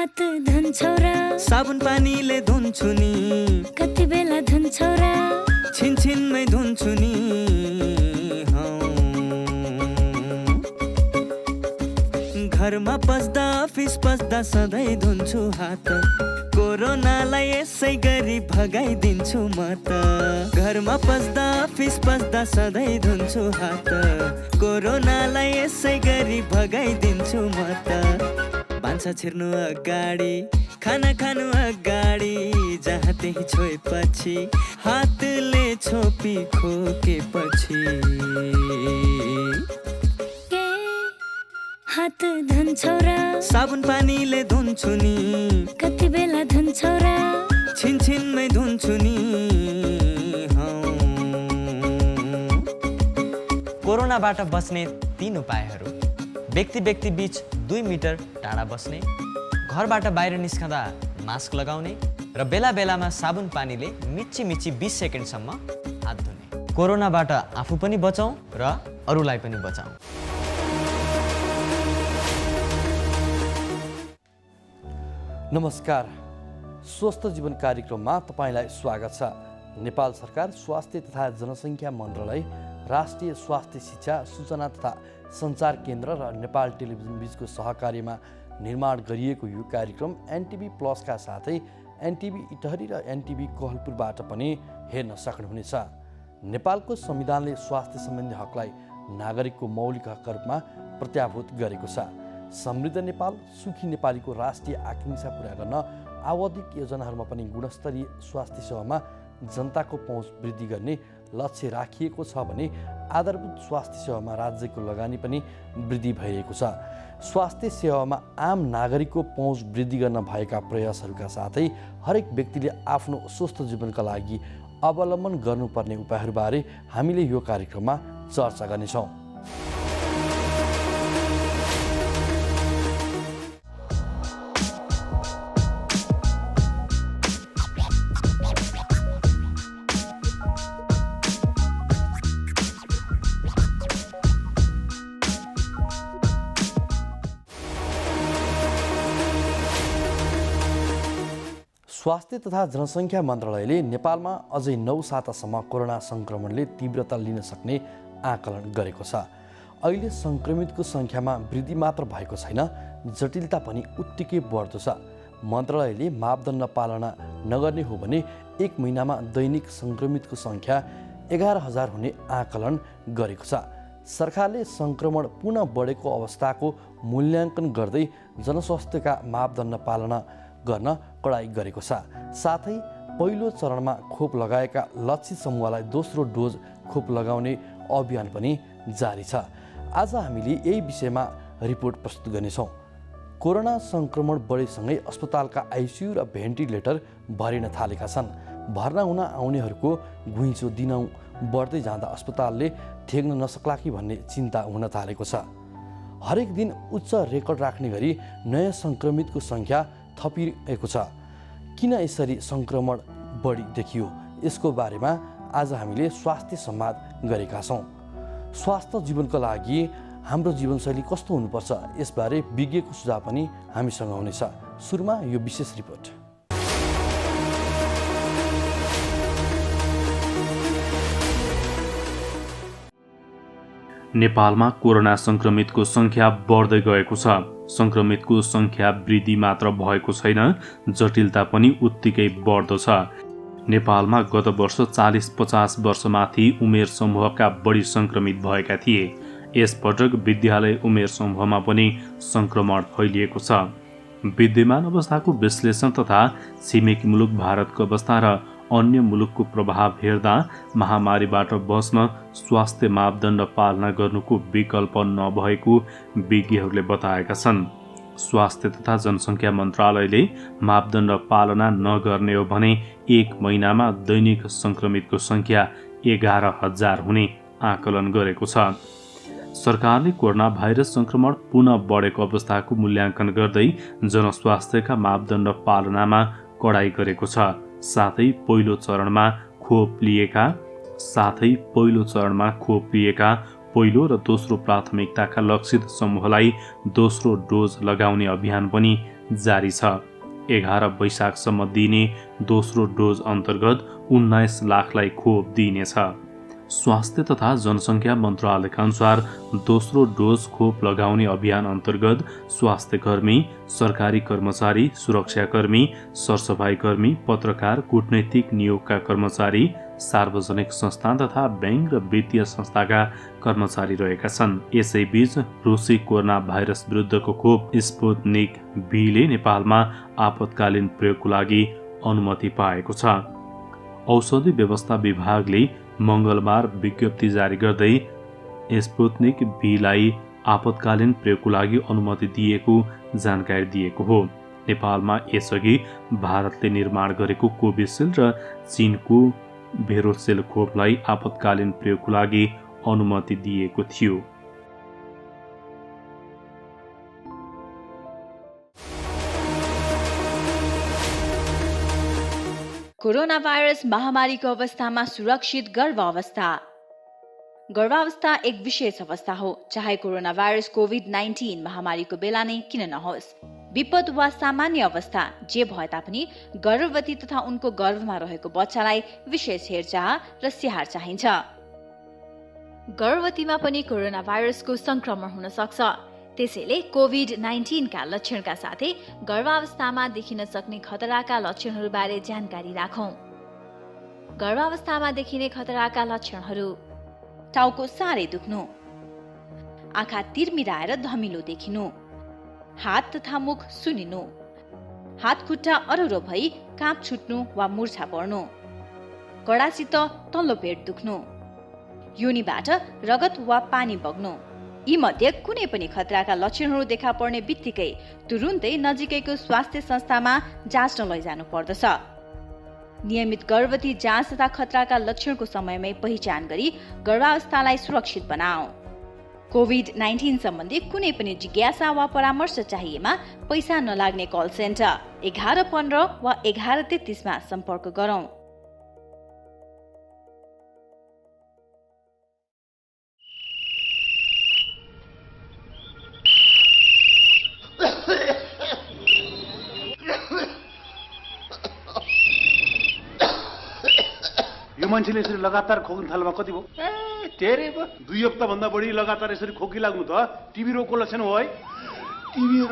हात धुन्छौ र साबुन पानीले धुन्छु नि कति बेला धुन्छौ र छिनछिनमै धुन्छु नि घरमा पस्दा अफिस पस्दा सधैँ धुन्छु हात कोरोनालाई यसै गरी भगाइदिन्छु म त घरमा पस्दा अफिस पस्दा सधैँ धुन्छु हात कोरोनालाई यसै गरी भगाइदिन्छु म त भान्सा छिर्नु अगाडि खाना खानु अगाडि जहाँ त्यही छोएपछि हातले छोपी खोकेपछि हात धुन्छौ र साबुन पानीले धुन्छु नि कति बेला धुन्छौ र छिनछिनमै धुन्छु नि कोरोनाबाट बच्ने 3 उपायहरू। व्यक्ति बीच 2 मिटर टाढा बस्ने, घरबाट बाहिर निस्कँदा मास्क लगाउने र बेला बेलामा साबुन पानीले मिची 20 सेकेन्डसम्म हात धुने। कोरोनाबाट आफू पनि बचाउँ र अरूलाई पनि बचाउँ। नमस्कार, स्वस्थ जीवन कार्यक्रममा तपाईलाई स्वागत छ। नेपाल सरकार स्वास्थ्य तथा जनसङ्ख्या मन्त्रालय, राष्ट्रिय स्वास्थ्य शिक्षा सूचना तथा सञ्चार केन्द्र र नेपाल टेलिभिजन बीचको सहकार्यमा निर्माण गरिएको यो कार्यक्रम एनटिभी प्लसका साथै एनटिभी इटहरी र एनटिभी कोहलपुरबाट पनि हेर्न सक्नुहुनेछ। नेपालको संविधानले स्वास्थ्य सम्बन्धी हकलाई नागरिकको मौलिक हकका रूपमा प्रत्याभूत गरेको छ। समृद्ध नेपाल सुखी नेपालीको राष्ट्रिय आकांक्षा पूरा गर्न आवधिक योजनाहरूमा पनि गुणस्तरीय स्वास्थ्य सेवामा जनताको पहुँच वृद्धि गर्ने लक्ष्य राखिएको छ भने आधारभूत स्वास्थ्य सेवामा राज्यको लगानी पनि वृद्धि भइरहेको छ। स्वास्थ्य सेवामा आम नागरिकको पहुँच वृद्धि गर्न भएका प्रयासहरूका साथै हरेक व्यक्तिले आफ्नो स्वस्थ जीवनका लागि अवलम्बन गर्नुपर्ने उपायहरूबारे हामीले यो कार्यक्रममा चर्चा गर्नेछौँ। स्वास्थ्य तथा जनसङ्ख्या मन्त्रालयले नेपालमा अझै 9 सातासम्म कोरोना सङ्क्रमणले तीव्रता लिन सक्ने आकलन गरेको छ। अहिले सङ्क्रमितको सङ्ख्यामा वृद्धि मात्र भएको छैन, जटिलता पनि उत्तिकै बढ्दो छ। मन्त्रालयले मापदण्ड पालना नगर्ने हो भने 1 महिनामा दैनिक सङ्क्रमितको सङ्ख्या 11,000 हुने आकलन गरेको छ। सरकारले सङ्क्रमण पुनः बढेको अवस्थाको मूल्याङ्कन गर्दै जनस्वास्थ्यका मापदण्ड पालना गर्न कडाई गरेको छ। साथै पहिलो चरणमा खोप लगाएका लक्षित समूहलाई दोस्रो डोज खोप लगाउने अभियान पनि जारी छ। आज हामीले यही विषयमा रिपोर्ट प्रस्तुत गर्नेछौँ। कोरोना सङ्क्रमण बढेसँगै अस्पतालका आइसियु र भेन्टिलेटर भरिन थालेका छन्। भर्ना हुन आउनेहरूको घुइँचो दिनौँ बढ्दै जाँदा अस्पतालले थेग्न नसक्ला कि भन्ने चिन्ता हुन थालेको छ। हरेक दिन उच्च रेकर्ड राख्ने गरी नयाँ सङ्क्रमितको सङ्ख्या थपिएको छ। किन यसरी सङ्क्रमण बढी देखियो, यसको बारेमा आज हामीले स्वास्थ्य संवाद गरेका छौँ। स्वास्थ्य जीवनको लागि हाम्रो जीवनशैली कस्तो हुनुपर्छ, यसबारे विज्ञको सुझाव पनि हामीसँग हुनेछ। सुरुमा यो विशेष रिपोर्ट। नेपालमा कोरोना सङ्क्रमितको सङ्ख्या बढ्दै गएको छ। सङ्क्रमितको सङ्ख्या वृद्धि मात्र भएको छैन, जटिलता पनि उत्तिकै बढ्दो छ। नेपालमा गत वर्ष 40-50 वर्षमाथि उमेर समूहका बढी सङ्क्रमित भएका थिए। यसपटक विद्यालय उमेर समूहमा पनि सङ्क्रमण फैलिएको छ। विद्यमान अवस्थाको विश्लेषण तथा छिमेकी मुलुक भारतको अवस्था र अन्य मुलुकको प्रभाव हेर्दा महामारीबाट बच्न स्वास्थ्य मापदण्ड पालना गर्नुको विकल्प नभएको विज्ञहरूले बताएका छन्। स्वास्थ्य तथा जनसङ्ख्या मन्त्रालयले मापदण्ड पालना नगर्ने हो भने 1 महिनामा दैनिक सङ्क्रमितको सङ्ख्या 11,000 हुने आकलन गरेको छ। सरकारले कोरोना भाइरस सङ्क्रमण पुनः बढेको अवस्थाको मूल्याङ्कन गर्दै जनस्वास्थ्यका मापदण्ड पालनामा कडाई गरेको छ। साथै पहिलो चरणमा खोप लिएका पहिलो र दोस्रो प्राथमिकताका लक्षित समूहलाई दोस्रो डोज लगाउने अभियान पनि जारी छ। 11 वैशाखसम्म दिइने दोस्रो डोज अन्तर्गत 19 लाखलाई खोप दिइनेछ। स्वास्थ्य तथा जनसङ्ख्या मन्त्रालयका अनुसार दोस्रो डोज खोप लगाउने अभियान अन्तर्गत स्वास्थ्यकर्मी, सरकारी कर्मचारी, सुरक्षाकर्मी, सरसफाइकर्मी, पत्रकार, कूटनैतिक नियोगका कर्मचारी, सार्वजनिक संस्थान तथा बैंक र वित्तीय संस्थाका कर्मचारी रहेका छन्। यसैबीच रुसी कोरोना भाइरस विरुद्धको खोप स्पुत्निक बीले नेपालमा आपतकालीन प्रयोगको लागि अनुमति पाएको छ। औषधि व्यवस्था विभागले मङ्गलबार विज्ञप्ति जारी गर्दै स्पुत्निक बीलाई आपतकालीन प्रयोगको लागि अनुमति दिएको जानकारी दिएको हो। नेपालमा यसअघि भारतले निर्माण गरेको कोभिसिल्ड र चीनको भेरोसेल खोपलाई आपतकालीन प्रयोगको लागि अनुमति दिएको थियो। कोरोना भाइरस महामारीको अवस्थामा सुरक्षित गर्भावस्था। गर्भावस्था एक विशेष अवस्था हो, चाहे कोरोना भाइरस कोभिड-19 महामारीको बेला नै किन नहोस्। विपद वा सामान्य अवस्था जे भए तापनि गर्भवती तथा उनको गर्भमा रहेको बच्चालाई विशेष हेरचाह र स्याहार चाहिन्छ। गर्भवतीमा पनि कोरोना भाइरसको संक्रमण हुन सक्छ। त्यसैले कोभिड-19 का लक्षणका साथै गर्भावस्थामा देखिन सक्ने खतराका लक्षणहरूबारे जानकारी राखौं। गर्भावस्थामा देखिने खतराका लक्षणहरू: टाउको साह्रै दुख्नु, आँखा तिरमिराएर धमिलो देखिनु, हात तथा मुख सुनिनु, हात खुट्टा अरुरो भई काँप छुट्नु वा मुर्छा पर्नु, कडासित तल्लो पेट दुख्नु, योनिबाट रगत वा पानी बग्नु। यी मध्ये कुनै पनि खतराका लक्षणहरू देखा पर्ने बित्तिकै तुरुन्तै नजिकैको स्वास्थ्य संस्थामा जाँच्न लैजानु पर्दछ। नियमित गर्भवती जाँच तथा खतराका लक्षणको समयमै पहिचान गरी गर्भावस्थालाई सुरक्षित बनाऊ। कोभिड-19 सम्बन्धी कुनै पनि जिज्ञासा वा परामर्श चाहिएमा पैसा नलाग्ने कल सेन्टर 1115 वा 1133 मा सम्पर्क गरौँ। यो मान्छेले यसरी लगातार खोक्न थाल्नुमा कति भयो? धेरै भयो। 2 हप्ता भन्दा बढी लगातार यसरी खोकी लाग्नु त टिबी रोगको लक्षण हो है। टिबी रोग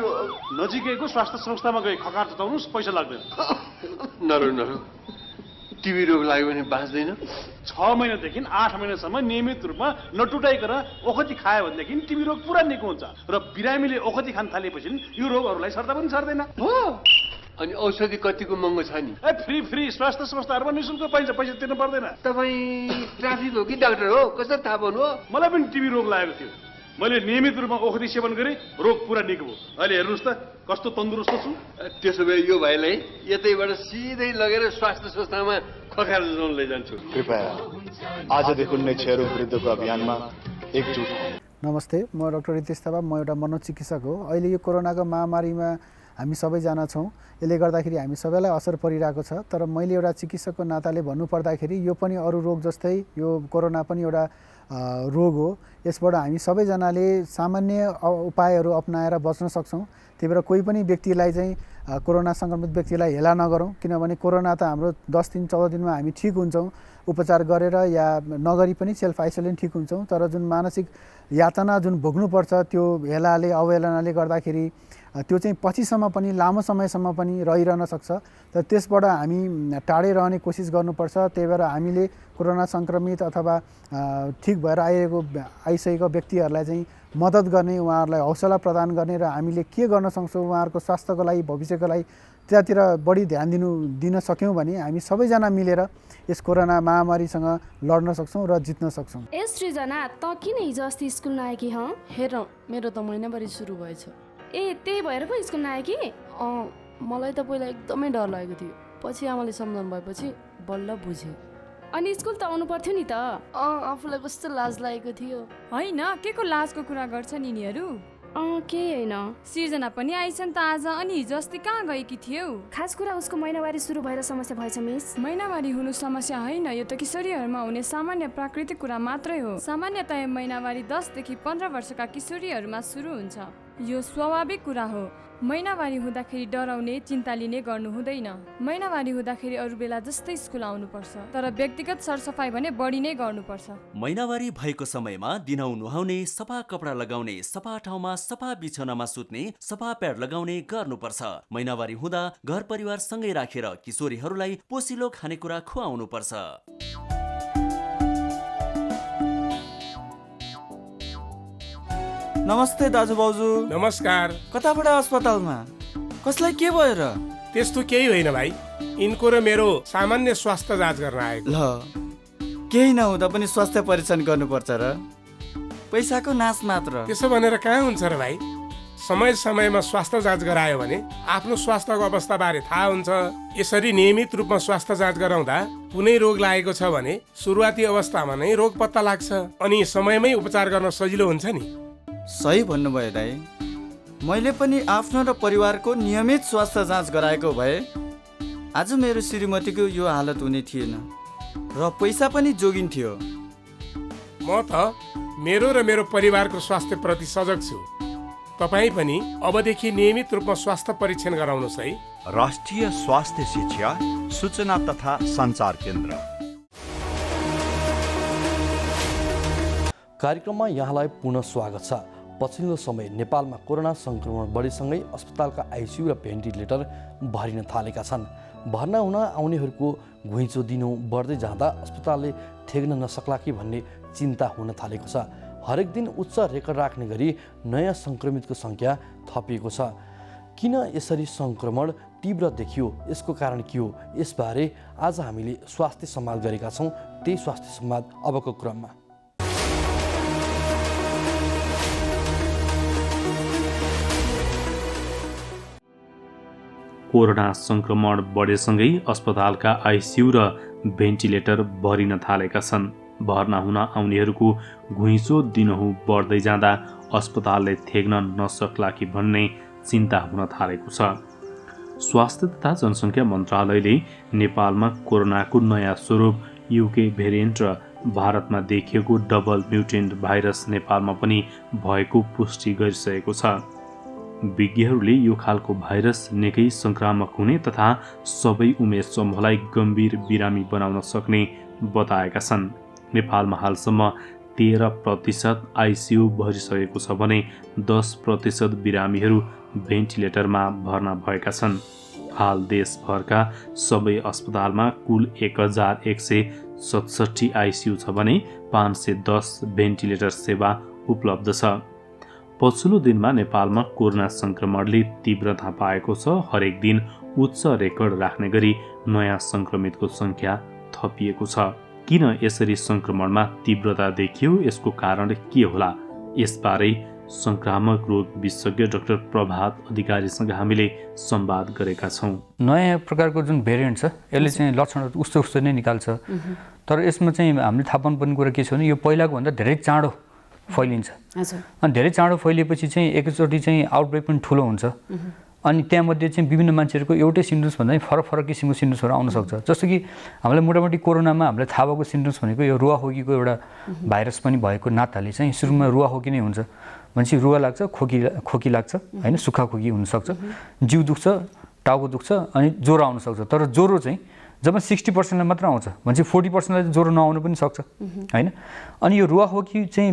नजिकैको स्वास्थ्य संस्थामा गई खकार चटाउनुस्, पैसा लाग्दैन। नरो टिबी रोग लाग्यो भने बाँच्दैन। 6 महिनादेखि 8 महिनासम्म नियमित रूपमा नटुटाइकन ओखती खायो भनेदेखि टिबी रोग पुरा निको हुन्छ र बिरामीले ओखती खान थालेपछि यो रोगहरूलाई सर्दा पनि सर्दैन। हो, अनि औषधि कतिको महँगो छ नि? फ्री स्वास्थ्य संस्थाहरूमा निःशुल्क पाइन्छ, पैसा तिर्नु पर्दैन। तपाईँ ट्राफिक हो कि डाक्टर हो? कसरी थाहा पाउनु हो? मलाई पनि टिबी रोग लागेको थियो। मैले नियमित रूपमा ओखती सेवन गरेँ, रोग पुरा निको भयो। अहिले हेर्नुहोस् त कस्तो तन्दुरुस्त छु। त्यसो भए यो भाइलाई यतैबाट सिधै लगेर स्वास्थ्य संस्थामा खकार जोन लैजान्छु। कृपया आजदेखि नै क्षयरोग विरुद्धको अभियानमा एकजुट हौँ। नमस्ते, म डाक्टर रितेश थापा, म एउटा मनोचिकित्सक हो। अहिले यो कोरोनाको महामारीमा हामी सबैजना छौँ। यसले गर्दाखेरि हामी सबैलाई असर परिरहेको छ। तर मैले एउटा चिकित्सकको नाताले भन्नुपर्दाखेरि यो पनि अरू रोग जस्तै यो कोरोना पनि एउटा रोग हो। यसबाट हामी सबैजनाले सामान्य उपायहरू अपनाएर बच्न सक्छौँ। त्यही भएर कोही पनि व्यक्तिलाई चाहिँ कोरोना सङ्क्रमित व्यक्तिलाई हेला नगरौँ, किनभने कोरोना त हाम्रो 10 दिन 14 दिनमा हामी ठिक हुन्छौँ उपचार गरेर या नगरी पनि सेल्फ आइसोलेसन ठिक हुन्छौँ। तर जुन मानसिक यातना जुन भोग्नुपर्छ त्यो हेलाले अवहेलनाले गर्दाखेरि त्यो चाहिँ पछिसम्म पनि लामो समयसम्म पनि रहिरहन सक्छ। तर त्यसबाट हामी टाढै रहने कोसिस गर्नुपर्छ। त्यही भएर हामीले कोरोना सङ्क्रमित अथवा ठिक भएर आइसकेको व्यक्तिहरूलाई चाहिँ मद्दत गर्ने, उहाँहरूलाई हौसला प्रदान गर्ने र हामीले के गर्न सक्छौँ उहाँहरूको स्वास्थ्यको लागि, भविष्यको लागि त्यतातिर बढी ध्यान दिन सक्यौँ भने हामी सबैजना मिलेर यस कोरोना महामारीसँग लड्न सक्छौँ र जित्न सक्छौँ। सृजना, त किन हिजो अस्ति स्कुल नआएकी? हेर, मेरो त महिनाभरि सुरु भएछ। त्यही भएर पो स्कुल नआएकी? मलाई त पहिला एकदमै डर लागेको थियो, पछि आमाले सम्झाउनु भएपछि बल्ल बुझेँ। अनि स्कुल त आउनु पर्थ्यो नि त। आफूलाई कस्तो लाज लागेको थियो। होइन, के को लाजको कुरा गर्छन् यिनीहरू? केही होइन। सृजना पनि आइछन् त आज। अनि हिजो अस्ति कहाँ गएकी थियौ? खास कुरा उसको महिनावारी सुरु भएर समस्या भएछ मिस। महिनावारी हुनु समस्या होइन, यो त किशोरीहरूमा हुने सामान्य प्राकृतिक कुरा मात्रै हो। सामान्यतया महिनावारी 10 देखि 15 वर्षका किशोरीहरूमा सुरु हुन्छ। यो स्वाभाविक कुरा हो। महिनावारी हुँदाखेरि डराउने चिन्ता लिने गर्नु हुँदैन। महिनावारी हुँदाखेरि अरू बेला जस्तै स्कुल आउनुपर्छ, तर व्यक्तिगत सरसफाइ भने बढी नै गर्नुपर्छ। महिनावारी भएको समयमा दिनौ नुहाउने, सफा कपडा लगाउने, सफा ठाउँमा सफा बिछौनामा सुत्ने, सफा प्याड लगाउने गर्नुपर्छ। महिनावारी हुँदा घर परिवार सँगै राखेर किशोरीहरूलाई पोसिलो खानेकुरा खुवाउनुपर्छ। नमस्ते दाजु भाउजू। नमस्कार। कताबाट अस्पतालमा? कसलाई के भयो र? त्यस्तो केही होइन भाइ, यिनको र मेरो सामान्य स्वास्थ्य जाँच गर्न आएको। ल, केही नहुँदा पनि स्वास्थ्य परीक्षण गर्नुपर्छ र? पैसाको नाश मात्र। त्यसो भनेर कहाँ हुन्छ र भाइ? समय समयमा स्वास्थ्य जाँच गरायो भने आफ्नो स्वास्थ्यको अवस्था बारे थाहा हुन्छ। यसरी नियमित रूपमा स्वास्थ्य जाँच गराउँदा कुनै रोग लागेको छ भने सुरुवाती अवस्थामा नै रोग पत्ता लाग्छ अनि समयमै उपचार गर्न सजिलो हुन्छ नि। सही भन्नुभयो दाइ। मैले पनि आफ्नो र परिवारको नियमित स्वास्थ्य जाँच गराएको भए आज मेरो श्रीमतीको यो हालत हुने थिएन र पैसा पनि जोगिन्थ्यो। म त मेरो र मेरो परिवारको स्वास्थ्य प्रति सजग छु। तपाईँ पनि अबदेखि नियमित रूपमा स्वास्थ्य परीक्षण गराउनुहोस् है। राष्ट्रिय स्वास्थ्य शिक्षा सूचना तथा सञ्चार केन्द्र। कार्यक्रममा यहाँलाई पुनः स्वागत छ। पछिल्लो समय नेपालमा कोरोना संक्रमण बढीसँगै अस्पतालका आइसियु र भेन्टिलेटर भरिन थालेका छन्। भर्ना हुन आउनेहरूको घुइँचो दिनहुँ बढ्दै जाँदा अस्पतालले थेग्न नसक्ला कि भन्ने चिन्ता हुन थालेको छ। हरेक दिन उच्च रेकर्ड राख्ने गरी नयाँ सङ्क्रमितको सङ्ख्या थपिएको छ। किन यसरी सङ्क्रमण तीव्र देखियो, यसको कारण के हो, यसबारे आज हामीले स्वास्थ्य संवाद गरेका छौँ। त्यही स्वास्थ्य संवाद अबको क्रममा। कोरोना संक्रमण बढेसँगै अस्पतालका आइसियु र भेन्टिलेटर भरिन थालेका छन्। भर्ना हुन आउनेहरूको घुइँचो दिनहुँ बढ्दै जाँदा अस्पतालले थेग्न नसक्ला कि भन्ने चिन्ता हुन थालेको छ। स्वास्थ्य तथा जनसङ्ख्या मन्त्रालयले नेपालमा कोरोनाको नयाँ स्वरूप युके भेरिएन्ट र भारतमा देखिएको डबल म्युटेन्ट भाइरस नेपालमा पनि भएको पुष्टि गरिसकेको छ। विज्ञहरूले यो खालको भाइरस निकै सङ्क्रामक हुने तथा सबै उमेर समूहलाई गम्भीर बिरामी बनाउन सक्ने बताएका छन्। नेपालमा हालसम्म 13% आइसियु भरिसकेको छ भने 10% बिरामीहरू भेन्टिलेटरमा भर्ना भएका छन्। हाल देशभरका सबै अस्पतालमा कुल 1167 आइसियु छ भने 510 भेन्टिलेटर सेवा उपलब्ध छ। पछिल्लो दिनमा नेपालमा कोरोना संक्रमणले तीव्रता पाएको छ। हरेक दिन उच्च रेकर्ड राख्ने गरी नयाँ संक्रमितको संख्या थपिएको छ। किन यसरी संक्रमणमा तीव्रता देखियो, यसको कारण के होला, यसबारे संक्रामक रोग विशेषज्ञ डाक्टर प्रभात अधिकारीसँग हामीले संवाद गरेका छौँ। नयाँ प्रकारको जुन भेरिएन्ट छ यसले चाहिँ लक्षणहरू उस्तो उस्तो नै निकाल्छ, तर यसमा चाहिँ हामीले थाहा पाउनुपर्ने कुरा के छ भने यो पहिलाको भन्दा धेरै चाँडो फैलिन्छ। अनि धेरै चाँडो फैलिएपछि चाहिँ एकैचोटि चाहिँ आउटब्रेक पनि ठुलो हुन्छ। अनि त्यहाँमध्ये चाहिँ विभिन्न मान्छेहरूको एउटै सिम्टम्स भन्दा फरक फरक किसिमको सिम्टम्सहरू आउन सक्छ। जस्तो कि हामीलाई मोटामोटी कोरोनामा हामीलाई थाहा भएको सिम्टम्स भनेको यो रुवाखोकीको एउटा भाइरस पनि भएको नाताले चाहिँ सुरुमा रुवाखोकी नै हुन्छ। भनेपछि रुवा लाग्छ, खोकी लाग्छ होइन, सुक्खा खोकी हुनसक्छ, जिउ दुख्छ, टाउको दुख्छ अनि ज्वरो आउन सक्छ। तर ज्वरो चाहिँ जब 60%लाई मात्र आउँछ भनेपछि 40%लाई ज्वरो नआउनु पनि सक्छ होइन। अनि यो रुवाखोकी चाहिँ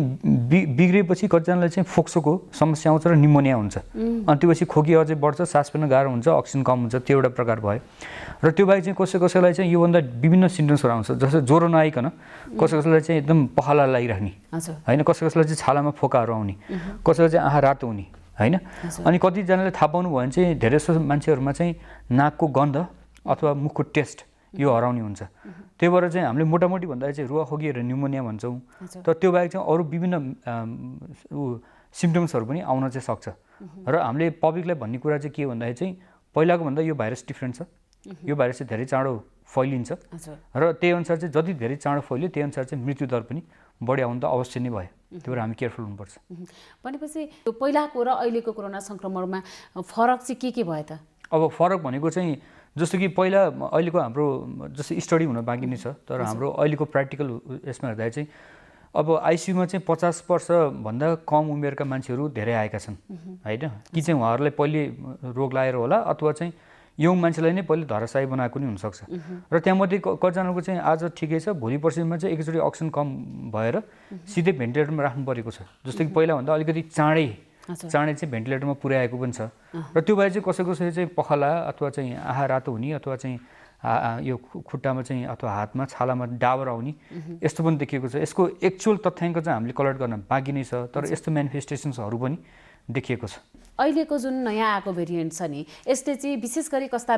बिग्रेपछि कतिजनालाई चाहिँ फोक्सोको समस्या आउँछ र निमोनिया हुन्छ। अनि त्यो पछि खोकी अझै बढ्छ, सास फेर्न गाह्रो हुन्छ, अक्सिजन कम हुन्छ, त्यो एउटा प्रकार भयो। र त्यो बाहेक चाहिँ कसैलाई चाहिँ योभन्दा विभिन्न सिम्टम्सहरू आउँछ। जस्तै ज्वरो नआइकन कसैलाई चाहिँ एकदम पखाला लागिराख्ने होइन, कसैलाई चाहिँ छालामा फोकाहरू आउने, कसैलाई चाहिँ आँखा रातो हुने होइन। अनि कतिजनाले थाहा पाउनु भयो भने चाहिँ धेरै जस्तो मान्छेहरूमा चाहिँ नाकको गन्ध अथवा मुखको टेस्ट यो हराउने हुन्छ। त्यही भएर चाहिँ हामीले मोटामोटी भन्दाखेरि चाहिँ रुवाखोकी र न्युमोनिया भन्छौँ। तर त्यो बाहेक चाहिँ अरू विभिन्न सिम्टम्सहरू पनि आउन चाहिँ सक्छ। र हामीले पब्लिकलाई भन्ने कुरा चाहिँ के भन्दाखेरि चाहिँ पहिलाको भन्दा यो भाइरस डिफ्रेन्ट छ। यो भाइरस चाहिँ धेरै चाँडो फैलिन्छ र त्यही अनुसार चाहिँ जति धेरै चाँडो फैल्यो त्यही अनुसार चाहिँ मृत्युदर पनि बढी आउनु त अवश्य नै भयो। त्यही भएर हामी केयरफुल हुनुपर्छ। भनेपछि पहिलाको र अहिलेको कोरोना सङ्क्रमणमा फरक चाहिँ के भयो त? अब फरक भनेको चाहिँ जस्तो कि पहिला अहिलेको हाम्रो जस्तो स्टडी हुन बाँकी नै छ, तर हाम्रो अहिलेको प्र्याक्टिकल यसमा हेर्दाखेरि चाहिँ अब आइसियुमा चाहिँ 50 वर्षभन्दा कम उमेरका मान्छेहरू धेरै आएका छन् होइन कि चाहिँ उहाँहरूलाई पहिले रोग लागेर होला अथवा चाहिँ यङ मान्छेलाई नै पहिले धराशायी बनाएको नि हुनसक्छ र त्यहाँमध्ये कतिजनाको चाहिँ आज ठिकै छ भोलि पर्सिमा चाहिँ एकचोटि अक्सिजन कम भएर सिधै भेन्टिलेटरमा राख्नु परेको छ जस्तो कि पहिलाभन्दा अलिकति चाँडै चाहिँ भेन्टिलेटरमा पुर्याएको पनि छ र त्यो भए चाहिँ कसै कसै चाहिँ पखाला अथवा चाहिँ आँखा रातो हुने अथवा चाहिँ यो खुट्टामा चाहिँ अथवा हातमा छालामा डाबर आउने यस्तो पनि देखिएको छ यसको एक्चुअल तथ्याङ्क चाहिँ हामीले कलेक्ट गर्न बाँकी नै छ तर यस्तो म्यानिफेस्टेसन्सहरू पनि देखिएको छ अहिलेको जुन नयाँ आएको भेरिएन्ट छ नि यसले चाहिँ विशेष गरी कस्ता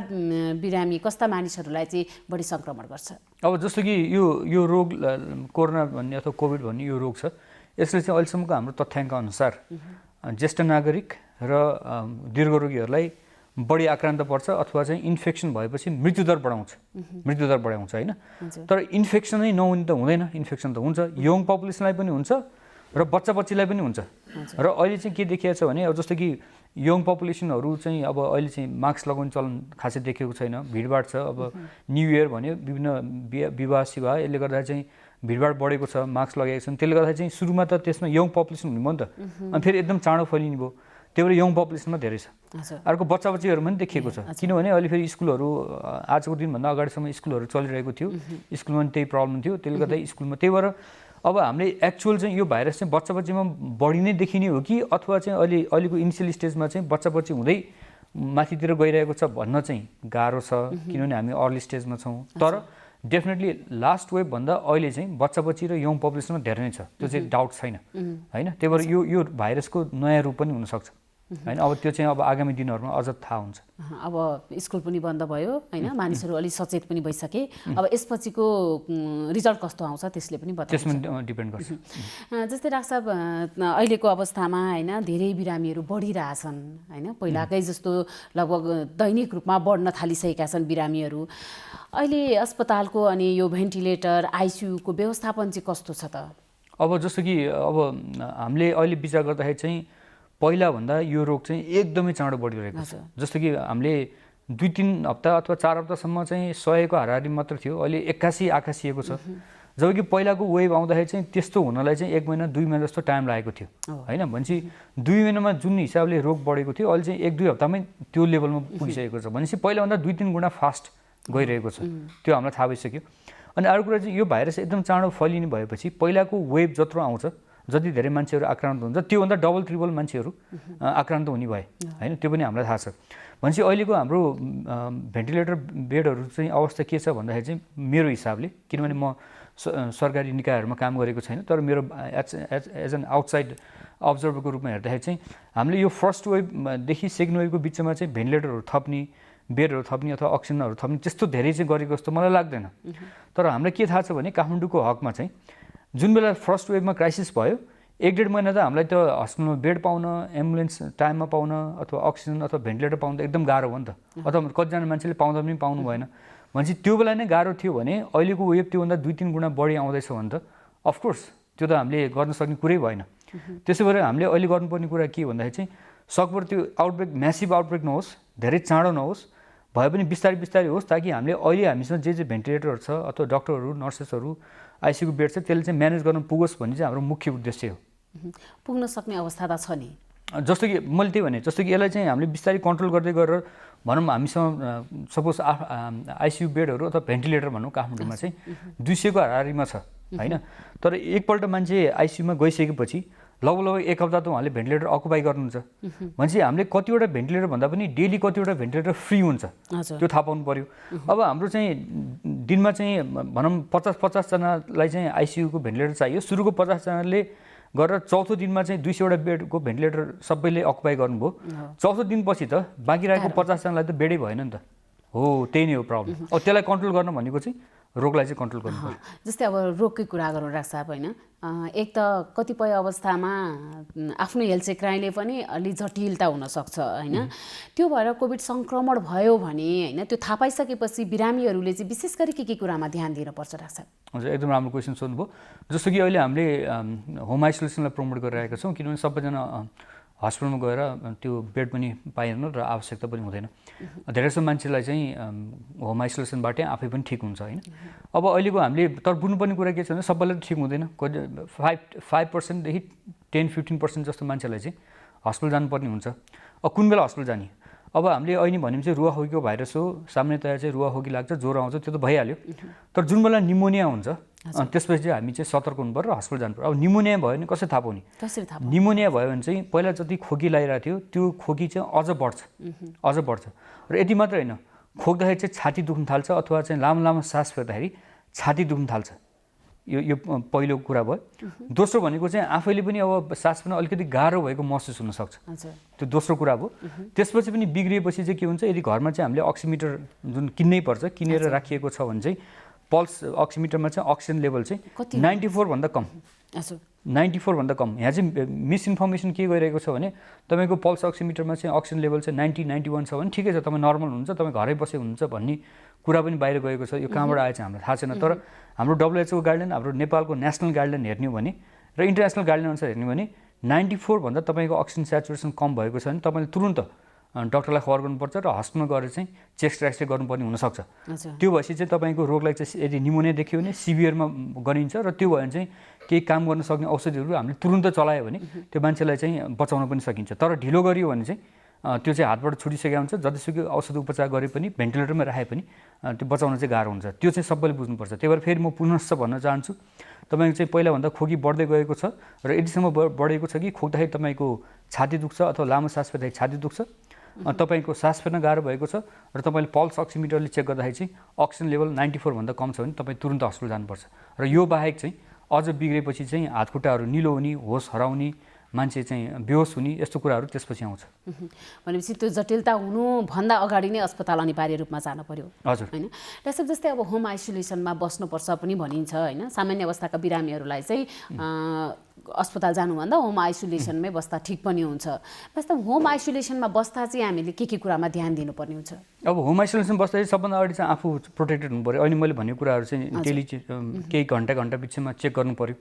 बिरामी कस्ता मानिसहरूलाई चाहिँ बढी सङ्क्रमण गर्छ अब जस्तो कि यो रोग कोरोना भन्ने अथवा कोभिड भन्ने यो रोग छ यसले चाहिँ अहिलेसम्मको हाम्रो तथ्याङ्क अनुसार ज्येष्ठ नागरिक र दीर्घरोगीहरूलाई बढी आक्रान्त पर्छ अथवा चाहिँ इन्फेक्सन भएपछि मृत्युदर बढाउँछ होइन तर इन्फेक्सन नै नहुने त हुँदैन इन्फेक्सन त हुन्छ यङ पपुलेसनलाई पनि हुन्छ र बच्चाबच्चीलाई पनि हुन्छ र अहिले चाहिँ के देखिएको छ भने अब जस्तो कि यङ पपुलेसनहरू चाहिँ अब अहिले चाहिँ मास्क लगाउने चलन खासै देखेको छैन भिडभाड छ अब न्यु इयर भन्यो विभिन्न विवाह सिवाह यसले गर्दा चाहिँ भिडभाड बढेको छ मास्क लगाएको छन् त्यसले गर्दा चाहिँ सुरुमा त त्यसमा यङ पपुलेसन हुने भयो नि त अनि फेरि एकदम चाँडो फैलिने भयो त्यही भएर यङ पपुलेसनमा धेरै छ अर्को बच्चाबच्चीहरूमा पनि देखिएको छ किनभने अहिले फेरि स्कुलहरू आजको दिनभन्दा अगाडिसम्म स्कुलहरू चलिरहेको थियो स्कुलमा पनि त्यही प्रब्लम थियो त्यसले गर्दा स्कुलमा त्यही भएर अब हामीले एक्चुअल चाहिँ यो भाइरस चाहिँ बच्चाबच्चीमा बढी नै देखिने हो कि अथवा चाहिँ अहिलेको इनिसियल स्टेजमा चाहिँ बच्चाबच्ची हुँदै माथितिर गइरहेको छ भन्न चाहिँ गाह्रो छ किनभने हामी अर्ली स्टेजमा छौँ तर डेफिनेटली लास्ट वेभभन्दा अहिले चाहिँ बच्चाबच्ची र यङ पपुलेसनमा धेरै नै छ त्यो चाहिँ डाउट छैन होइन त्यही भएर यो भाइरसको नयाँ रूप पनि हुनसक्छ होइन अब त्यो चाहिँ अब आगामी दिनहरूमा अझ थाहा हुन्छ अब स्कुल पनि बन्द भयो होइन मानिसहरू अलिक सचेत पनि भइसके अब यसपछिको रिजल्ट कस्तो आउँछ त्यसले पनि बताउँछ त्यसमा डिपेन्ड गर्छ जस्तै डाक्टर साहब अहिलेको अवस्थामा होइन धेरै बिरामीहरू बढिरहेछन् होइन पहिलाकै जस्तो लगभग दैनिक रूपमा बढ्न थालिसकेका छन् बिरामीहरू अहिले अस्पतालको अनि यो भेन्टिलेटर आइसियुको व्यवस्थापन चाहिँ कस्तो छ त अब जस्तो कि अब हामीले अहिले विचार गर्दाखेरि चाहिँ पहिलाभन्दा यो रोग चाहिँ एकदमै चाँडो बढिरहेको छ जस्तो कि हामीले 2-3 हप्ता अथवा 4 हप्तासम्म चाहिँ 100 को हाराहारी मात्र थियो अहिले 81 आकाशिएको छ जबकि पहिलाको वेभ आउँदाखेरि चाहिँ त्यस्तो हुनलाई चाहिँ 1 महिना 2 महिना जस्तो टाइम लागेको थियो होइन भनेपछि 2 महिनामा जुन हिसाबले रोग बढेको थियो अहिले चाहिँ 1-2 हप्तामै त्यो लेभलमा पुगिसकेको छ भनेपछि पहिलाभन्दा 2-3 गुणा फास्ट गइरहेको छ त्यो हामीलाई थाहा भइसक्यो अनि अर्को कुरा चाहिँ यो भाइरस एकदम चाँडो फैलिने भएपछि पहिलाको वेभ जत्रो आउँछ जति धेरै मान्छेहरू आक्रान्त हुन्छ त्योभन्दा डबल ट्रिपल मान्छेहरू आक्रान्त हुने भए होइन त्यो पनि हामीलाई थाहा छ भनेपछि अहिलेको हाम्रो भेन्टिलेटर बेडहरू चाहिँ अवस्था के छ भन्दाखेरि चाहिँ मेरो हिसाबले किनभने म सरकारी निकायहरूमा काम गरेको छैन तर मेरो एज एन आउटसाइड अब्जर्भरको रूपमा हेर्दाखेरि चाहिँ हामीले यो फर्स्ट वेभदेखि सेकेन्ड वेभको बिचमा चाहिँ भेन्टिलेटरहरू थप्ने बेडहरू थप्ने अथवा अक्सिजनहरू थप्ने त्यस्तो धेरै चाहिँ गरेको जस्तो मलाई लाग्दैन तर हामीलाई के थाहा छ भने काठमाडौँको हकमा चाहिँ जुन बेला फर्स्ट वेभमा क्राइसिस भयो 1-1.5 महिना त हामीलाई त हस्पिटलमा बेड पाउन एम्बुलेन्स टाइममा पाउन अथवा अक्सिजन अथवा भेन्टिलेटर पाउन त एकदम गाह्रो हो नि त अथवा कतिजना मान्छेले पाउँदा पनि पाउनु भएन भनेपछि त्यो बेला नै गाह्रो थियो भने अहिलेको वेभ त्योभन्दा 2-3 गुणा बढी आउँदैछ भने त अफकोर्स त्यो त हामीले गर्न सक्ने कुरै भएन त्यसो भएर हामीले अहिले गर्नुपर्ने कुरा के भन्दाखेरि चाहिँ सकभर त्यो आउटब्रेक म्यासिभ आउटब्रेक नहोस् धेरै चाँडो नहोस् भए पनि बिस्तारै बिस्तारै होस् ताकि हामीले अहिले हामीसँग जे भेन्टिलेटरहरू छ अथवा डक्टरहरू नर्सेसहरू आइसियुको बेड छ त्यसले चाहिँ म्यानेज गर्न पुगोस् भन्ने चाहिँ हाम्रो मुख्य उद्देश्य हो पुग्न सक्ने अवस्था त छ नि जस्तो कि मैले त्यही भने जस्तो कि यसलाई चाहिँ हामीले बिस्तारै कन्ट्रोल गर्दै गरेर भनौँ हामीसँग सपोज आइसियु बेडहरू अथवा भेन्टिलेटर भनौँ काठमाडौँमा चाहिँ 200 को हाराहारीमा छ होइन तर एकपल्ट मान्छे आइसियुमा गइसकेपछि लगभग 1 हप्ता त उहाँले भेन्टिलेटर अकुपाई गर्नुहुन्छ भनेपछि हामीले कतिवटा भेन्टिलेटर भन्दा पनि डेली कतिवटा भेन्टिलेटर फ्री हुन्छ त्यो थाहा पाउनु पर्यो अब हाम्रो चाहिँ दिनमा चाहिँ भनौँ 50 जनालाई चाहिँ आइसियुको भेन्टिलेटर चाहियो सुरुको 50 जनाले गरेर चौथो दिनमा चाहिँ 200 वटा बेडको भेन्टिलेटर सबैले अकुपाई गर्नुभयो चौथो दिनपछि त बाँकी रहेको 50 जनालाई त बेडै भएन नि त हो त्यही नै हो प्रब्लम अब त्यसलाई कन्ट्रोल गर्न भनेको चाहिँ रोगलाई चाहिँ कन्ट्रोल गर्नु पर्यो जस्तै अब रोगकै कुरा गरौँ डाक्टर साहब होइन एक त कतिपय अवस्थामा आफ्नो हेलचेक्राइले पनि अलि जटिलता हुनसक्छ होइन त्यो भएर कोभिड सङ्क्रमण भयो भने होइन त्यो थाहा पाइसकेपछि बिरामीहरूले चाहिँ विशेष गरी के कुरामा ध्यान दिनुपर्छ डाक्टर साहब हजुर एकदम राम्रो क्वेसन सोध्नुभयो जस्तो कि अहिले हामीले होम आइसोलेसनलाई प्रमोट गरिरहेका छौँ किनभने सबैजना हस्पिटलमा गएर त्यो बेड पनि पाइँदैन र आवश्यकता पनि हुँदैन। धेरै जसो मान्छेलाई चाहिँ होम आइसोलेसनबाटै आफै पनि ठिक हुन्छ होइन। अब अहिलेको हामीले तर बुझ्नुपर्ने कुरा के छ भने सबैलाई ठिक हुँदैन। 5%देखि 10-15% जस्तो मान्छेलाई चाहिँ हस्पिटल जानुपर्ने हुन्छ। अब कुन बेला हस्पिटल जाने? अब हामीले अहिले भन्यौँ चाहिँ रुवाखोकीको भाइरस हो, सामान्यतया चाहिँ रुवाखोकी लाग्छ, ज्वरो आउँछ, त्यो त भइहाल्यो। तर जुन बेला निमोनिया हुन्छ त्यसपछि चाहिँ हामी चाहिँ सतर्क हुनु पर्यो र हस्पिटल जानु पर्यो। अब निमोनिया भयो भने कसरी थाहा पाउने? निमोनिया भयो भने चाहिँ पहिला जति खोकी लागिरहेको थियो त्यो खोकी चाहिँ अझ बढ्छ र यति मात्र होइन, खोक्दाखेरि चाहिँ छाती दुख्न थाल्छ अथवा चाहिँ लामो लामो सास फेर्दाखेरि छाती दुख्न थाल्छ। यो पहिलो कुरा भयो। दोस्रो भनेको चाहिँ आफैले पनि अब सास फेर्न अलिकति गाह्रो भएको महसुस हुनसक्छ, त्यो दोस्रो कुरा भयो। त्यसपछि पनि बिग्रिएपछि चाहिँ के हुन्छ, यदि घरमा चाहिँ हामीले अक्सिमिटर जुन किन्नै पर्छ, किनेर राखिएको छ भने चाहिँ पल्स अक्सिमिटरमा चाहिँ अक्सिजन लेभल चाहिँ 94 भन्दा कम, 94 भन्दा कम। यहाँ चाहिँ मिसइन्फर्मेसन के गइरहेको छ भने तपाईँको पल्स अक्सिमिटरमा चाहिँ अक्सिजन लेभल चाहिँ 90-91 छ भने ठिकै छ, तपाईँ नर्मल हुनुहुन्छ, तपाईँ घरै बसे हुनुहुन्छ भन्ने कुरा पनि बाहिर गएको छ। यो कहाँबाट आएछ हामीलाई थाहा छैन। तर हाम्रो WHO गाइडलाइन, हाम्रो नेपालको नेसनल गाइडलाइन हेर्ने हो भने र इन्टरनेसनल गाइडलाइन अनुसार हेर्ने हो भने 94 भन्दा तपाईँको अक्सिजन स्याचुरेसन कम भएको छ भने तपाईँले तुरुन्त डक्टरलाई खबर गर्नुपर्छ र हस्पिटलमा गएर चाहिँ चेस्ट एक्सरे गर्नुपर्ने हुनसक्छ। त्यो भएपछि चाहिँ तपाईँको रोगलाई चाहिँ यदि निमोनिया देखियो भने सिभियरमा गरिन्छ र त्यो भयो भने चाहिँ केही काम गर्न सक्ने औषधिहरू हामीले तुरुन्त चलायो भने त्यो मान्छेलाई चाहिँ बचाउन पनि सकिन्छ। तर ढिलो गरियो भने चाहिँ त्यो चाहिँ हातबाट छुटिसकेको हुन्छ, जतिसुकै औषध उपचार गरे पनि भेन्टिलेटरमा राखे पनि त्यो बचाउन चाहिँ गाह्रो हुन्छ। त्यो चाहिँ सबैले बुझ्नुपर्छ। त्यही भएर फेरि म पुनश्च भन्न चाहन्छु, तपाईँको चाहिँ पहिलाभन्दा खोकी बढ्दै गएको छ र यतिसम्म बढेको छ कि खोक्दाखेरि तपाईँको छाती दुख्छ अथवा लामो सास फेर्दाखेरि छाती दुख्छ, तपाईँको सास फेर्न गाह्रो भएको छ र तपाईँले पल्स अक्सिमिटरले चेक गर्दाखेरि चाहिँ अक्सिजन लेभल 94 भन्दा कम छ भने तपाईँ तुरुन्त हस्पिटल जानुपर्छ। र यो बाहेक चाहिँ अझ बिग्रेपछि चाहिँ हातखुट्टाहरू निलो हुने, होस हराउने, मान्छे चाहिँ बेहोस हुने, यस्तो कुराहरू त्यसपछि आउँछ। भनेपछि त्यो जटिलता हुनुभन्दा अगाडि नै अस्पताल अनिवार्य रूपमा जानु पर्यो होइन। डाक्टर जस्तै अब होम आइसोलेसनमा बस्नुपर्छ पनि भनिन्छ होइन। सामान्य अवस्थाका बिरामीहरूलाई चाहिँ अस्पताल जानुभन्दा होम आइसोलेसनमै बस्दा ठिक पनि हुन्छ। वास्तव होम आइसोलेसनमा बस्दा चाहिँ हामीले के कुरामा ध्यान दिनुपर्ने हुन्छ? अब होम आइसोलेसन बस्दा चाहिँ सबभन्दा अगाडि चाहिँ आफू प्रोटेक्टेड हुनु पऱ्यो। अहिले मैले भनेको कुराहरू चाहिँ डेली केही घन्टा पिछेमा चेक गर्नु पऱ्यो।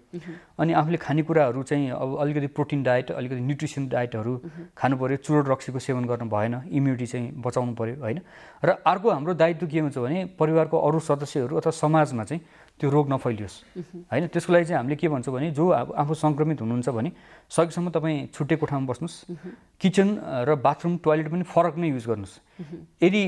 अनि आफूले खानेकुराहरू चाहिँ अब अलिकति प्रोटिन डायट, अलिकति न्युट्रिसन डायटहरू खानु पऱ्यो। चुरोट रक्सीको सेवन गर्नु भएन, इम्युनिटी चाहिँ बचाउनु पऱ्यो होइन। र अर्को हाम्रो दायित्व के हुन्छ भने परिवारको अरू सदस्यहरू अथवा समाजमा चाहिँ त्यो रोग नफैलियोस् होइन। त्यसको लागि चाहिँ हामीले के भन्छौँ भने जो आफू सङ्क्रमित हुनुहुन्छ भने सकेसम्म तपाईँ छुट्टै कोठामा बस्नुहोस्। किचन र बाथरुम टोयलेट पनि फरक नै युज गर्नुहोस्। यदि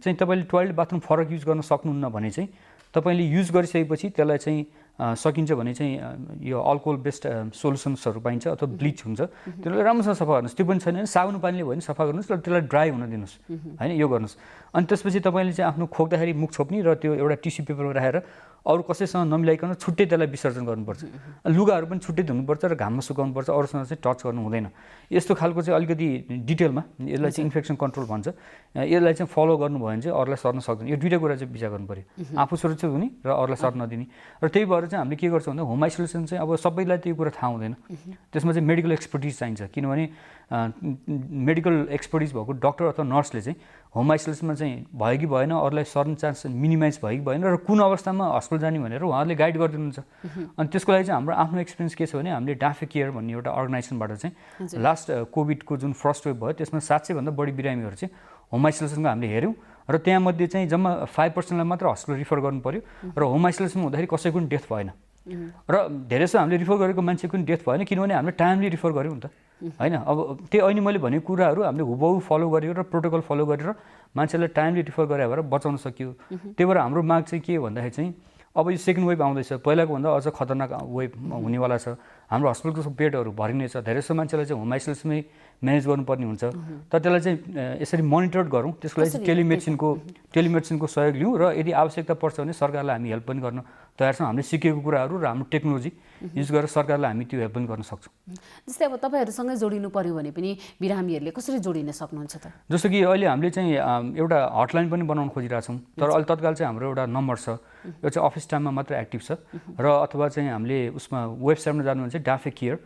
चाहिँ तपाईँले टोयलेट बाथरुम फरक युज गर्न सक्नुहुन्न भने चाहिँ तपाईँले युज गरिसकेपछि त्यसलाई चाहिँ सकिन्छ भने चाहिँ यो अल्कोहल बेस्ड सोल्युसन्सहरू पाइन्छ अथवा ब्लिच हुन्छ, त्यसलाई राम्रोसँग सफा गर्नुहोस्। त्यो पनि छैन भने साबुन पानीले भयो भने सफा गर्नुहोस् र त्यसलाई ड्राई हुन दिनुहोस् होइन। यो गर्नुहोस्। अनि त्यसपछि तपाईँले चाहिँ आफ्नो खोक्दाखेरि मुख छोप्ने र त्यो एउटा टिस्यु पेपरमा राखेर अरू कसैसँग नमिलाइकन छुट्टै त्यसलाई विसर्जन गर्नुपर्छ। लुगाहरू पनि छुट्टै धुनुपर्छ र घाममा सुकाउनुपर्छ, अरूसँग चाहिँ टच गर्नु हुँदैन। यस्तो खालको चाहिँ अलिकति डिटेलमा यसलाई चाहिँ इन्फेक्सन कन्ट्रोल भन्छ, यसलाई चाहिँ फलो गर्नुभयो भने चाहिँ अरूलाई सर्न सक्दैन। यो दुईवटा कुरा चाहिँ विचार गर्नु पऱ्यो, आफू सुरक्षित हुने र अरूलाई सर्न नदिने। र त्यही भएर चाहिँ हामीले के गर्छौँ भन्दा होम आइसोलेसन चाहिँ अब सबैलाई त्यो कुरा थाहा हुँदैन। त्यसमा चाहिँ मेडिकल एक्सपर्टिज चाहिन्छ, किनभने मेडिकल एक्सपर्टिज भएको डक्टर अथवा नर्सले चाहिँ होम आइसोलेसनमा चाहिँ भयो कि भएन, अरूलाई सर्ने चान्स मिनिमाइज भयो कि भएन र कुन अवस्थामा हस्पिटल जाने भनेर उहाँहरूले गाइड गरिदिनुहुन्छ। अनि त्यसको लागि चाहिँ हाम्रो आफ्नो एक्सपिरियन्स के छ भने हामीले डाफे केयर भन्ने एउटा अर्गनाइजेसनबाट चाहिँ लास्ट कोभिडको जुन फर्स्ट वेभ भयो त्यसमा 700 भन्दा बढी बिरामीहरू चाहिँ होम आइसोलेसनको हामीले हेऱ्यौँ र त्यहाँमध्ये चाहिँ जम्मा 5%लाई मात्र हस्पिटल रिफर गर्नु पऱ्यो र होम आइसोलेसन हुँदाखेरि कसैको पनि डेथ भएन। र धेरै जस्तो हामीले रिफर गरेको मान्छेको पनि डेथ भएन, किनभने हामीले टाइमली रिफर गऱ्यौँ नि त होइन। अब त्यही अहिले मैले भनेको कुराहरू हामीले हुबहु फलो गरेर र प्रोटोकल फलो गरेर मान्छेलाई टाइमली रिफर गरे भएर बचाउन सकियो। त्यही भएर हाम्रो माग चाहिँ के हो भन्दाखेरि चाहिँ अब यो सेकेन्ड वेभ आउँदैछ, पहिलाको भन्दा अझ खतरनाक वेभ हुनेवाला छ। हाम्रो हस्पिटलको बेडहरू भरिनेछ, धेरै जस्तो मान्छेलाई चाहिँ होम आइसोलेसनमै म्यानेज गर्नुपर्ने हुन्छ। तर त्यसलाई चाहिँ यसरी मोनिटर गरौँ, त्यसको लागि चाहिँ टेलिमेडिसिनको सहयोग लिउँ र यदि आवश्यकता पर्छ भने सरकारलाई हामी हेल्प पनि गर्न तयार छौँ। हामीले सिकेको कुराहरू र हाम्रो टेक्नोलोजी युज गरेर सरकारलाई हामी त्यो हेल्प पनि गर्न सक्छौँ। जस्तै अब तपाईँहरूसँगै जोडिनु पर्यो भने पनि बिरामीहरूले कसरी जोडिन सक्नुहुन्छ त? जस्तो कि अहिले हामीले चाहिँ एउटा हटलाइन पनि बनाउन खोजिरहेछौँ, तर अहिले तत्काल चाहिँ हाम्रो एउटा नम्बर छ, यो चाहिँ अफिस टाइममा मात्र एक्टिभ छ। र अथवा चाहिँ हामीले उसमा वेबसाइटमा जानु भने चाहिँ डाफे केयर,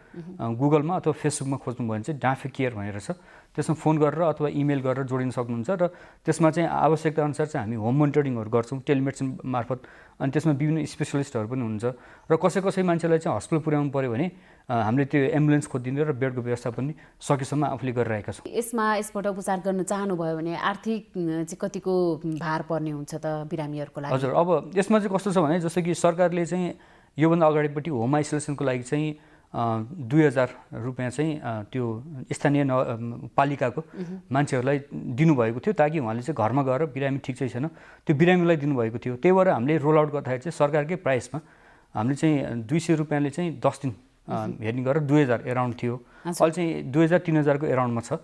गुगलमा अथवा फेसबुकमा खोज्नुभयो भने चाहिँ डाफे केयर भनेर छ, त्यसमा फोन गरेर अथवा इमेल गरेर जोडिन सक्नुहुन्छ र त्यसमा चाहिँ आवश्यकता अनुसार चाहिँ हामी होम मोनिटरिङहरू गर्छौँ टेलिमेडिसिन मार्फत। अनि त्यसमा विभिन्न स्पेसलिस्टहरू पनि हुनुहुन्छ र कसै मान्छेलाई चाहिँ हस्पिटल पुर्याउनु पऱ्यो भने हामीले त्यो एम्बुलेन्स खोजिदिने र बेडको व्यवस्था पनि सकेसम्म आफूले गरिरहेका छौँ। यसबाट उपचार गर्न चाहनुभयो भने आर्थिक चाहिँ कतिको भार पर्ने हुन्छ त बिरामीहरूको लागि? हजुर, अब यसमा चाहिँ कस्तो छ भने जस्तो कि सरकारले चाहिँ योभन्दा अगाडिपट्टि होम आइसोलेसनको लागि चाहिँ 2000 रुपियाँ चाहिँ त्यो स्थानीय पालिकाको मान्छेहरूलाई दिनुभएको थियो ताकि उहाँले चाहिँ घरमा गएर बिरामी ठिक चाहिँ छैन त्यो बिरामीलाई दिनुभएको थियो। त्यही भएर हामीले रोल आउट गर्दाखेरि चाहिँ सरकारकै प्राइसमा हामीले चाहिँ 200 रुपियाँले चाहिँ 10 दिन हेर्ने गरेर 2000 एराउन्ड थियो। अहिले चाहिँ 2000-3000 को एराउन्डमा छ।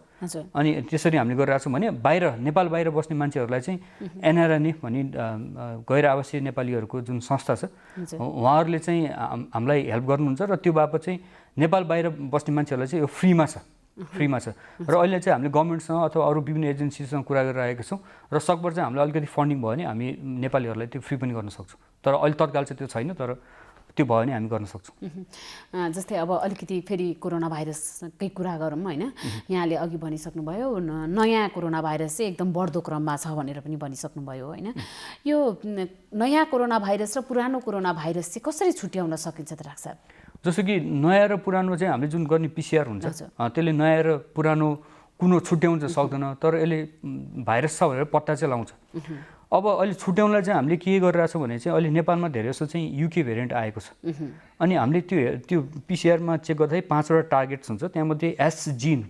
अनि त्यसरी हामीले गरिरहेको छौँ भने बाहिर नेपाल बाहिर बस्ने मान्छेहरूलाई चाहिँ एनआरएनए भनी गैर आवासीय नेपालीहरूको जुन संस्था छ उहाँहरूले चाहिँ हामीलाई हेल्प गर्नुहुन्छ र त्यो बापत चाहिँ नेपाल बाहिर बस्ने मान्छेहरूलाई चाहिँ यो फ्रीमा छ र अहिले चाहिँ हामीले गभर्मेन्टसँग अथवा अरू विभिन्न एजेन्सीसँग कुरा गरिरहेका छौँ र सकभर चाहिँ हामीलाई अलिकति फन्डिङ भयो भने हामी नेपालीहरूलाई त्यो फ्री पनि गर्न सक्छौँ। तर अहिले तत्काल चाहिँ त्यो छैन, तर त्यो भयो भने हामी गर्न सक्छौँ। जस्तै अब अलिकति फेरि कोरोना भाइरसकै कुरा गरौँ होइन, यहाँले अघि भनिसक्नुभयो नयाँ कोरोना भाइरस चाहिँ एकदम बढ्दो क्रममा छ भनेर पनि भनिसक्नुभयो होइन। यो नयाँ कोरोना भाइरस र पुरानो कोरोना भाइरस चाहिँ कसरी छुट्याउन सकिन्छ त डाक्टर साहब? जस्तो कि नयाँ र पुरानो चाहिँ हामीले जुन गर्ने पिसिआर हुन्छ त्यसले नयाँ र पुरानो कुनो छुट्याउन सक्दैन, तर यसले भाइरस छ भनेर पत्ता चाहिँ लगाउँछ। अब अहिले छुट्याउनलाई चाहिँ हामीले के गरिरहेछौँ भने चाहिँ अहिले नेपालमा धेरै जस्तो चाहिँ युके भेरिएन्ट आएको छ अनि हामीले त्यो पिसिआरमा चेक गर्दाखेरि 5वटा टार्गेट्स हुन्छ, त्यहाँमध्ये एस जिन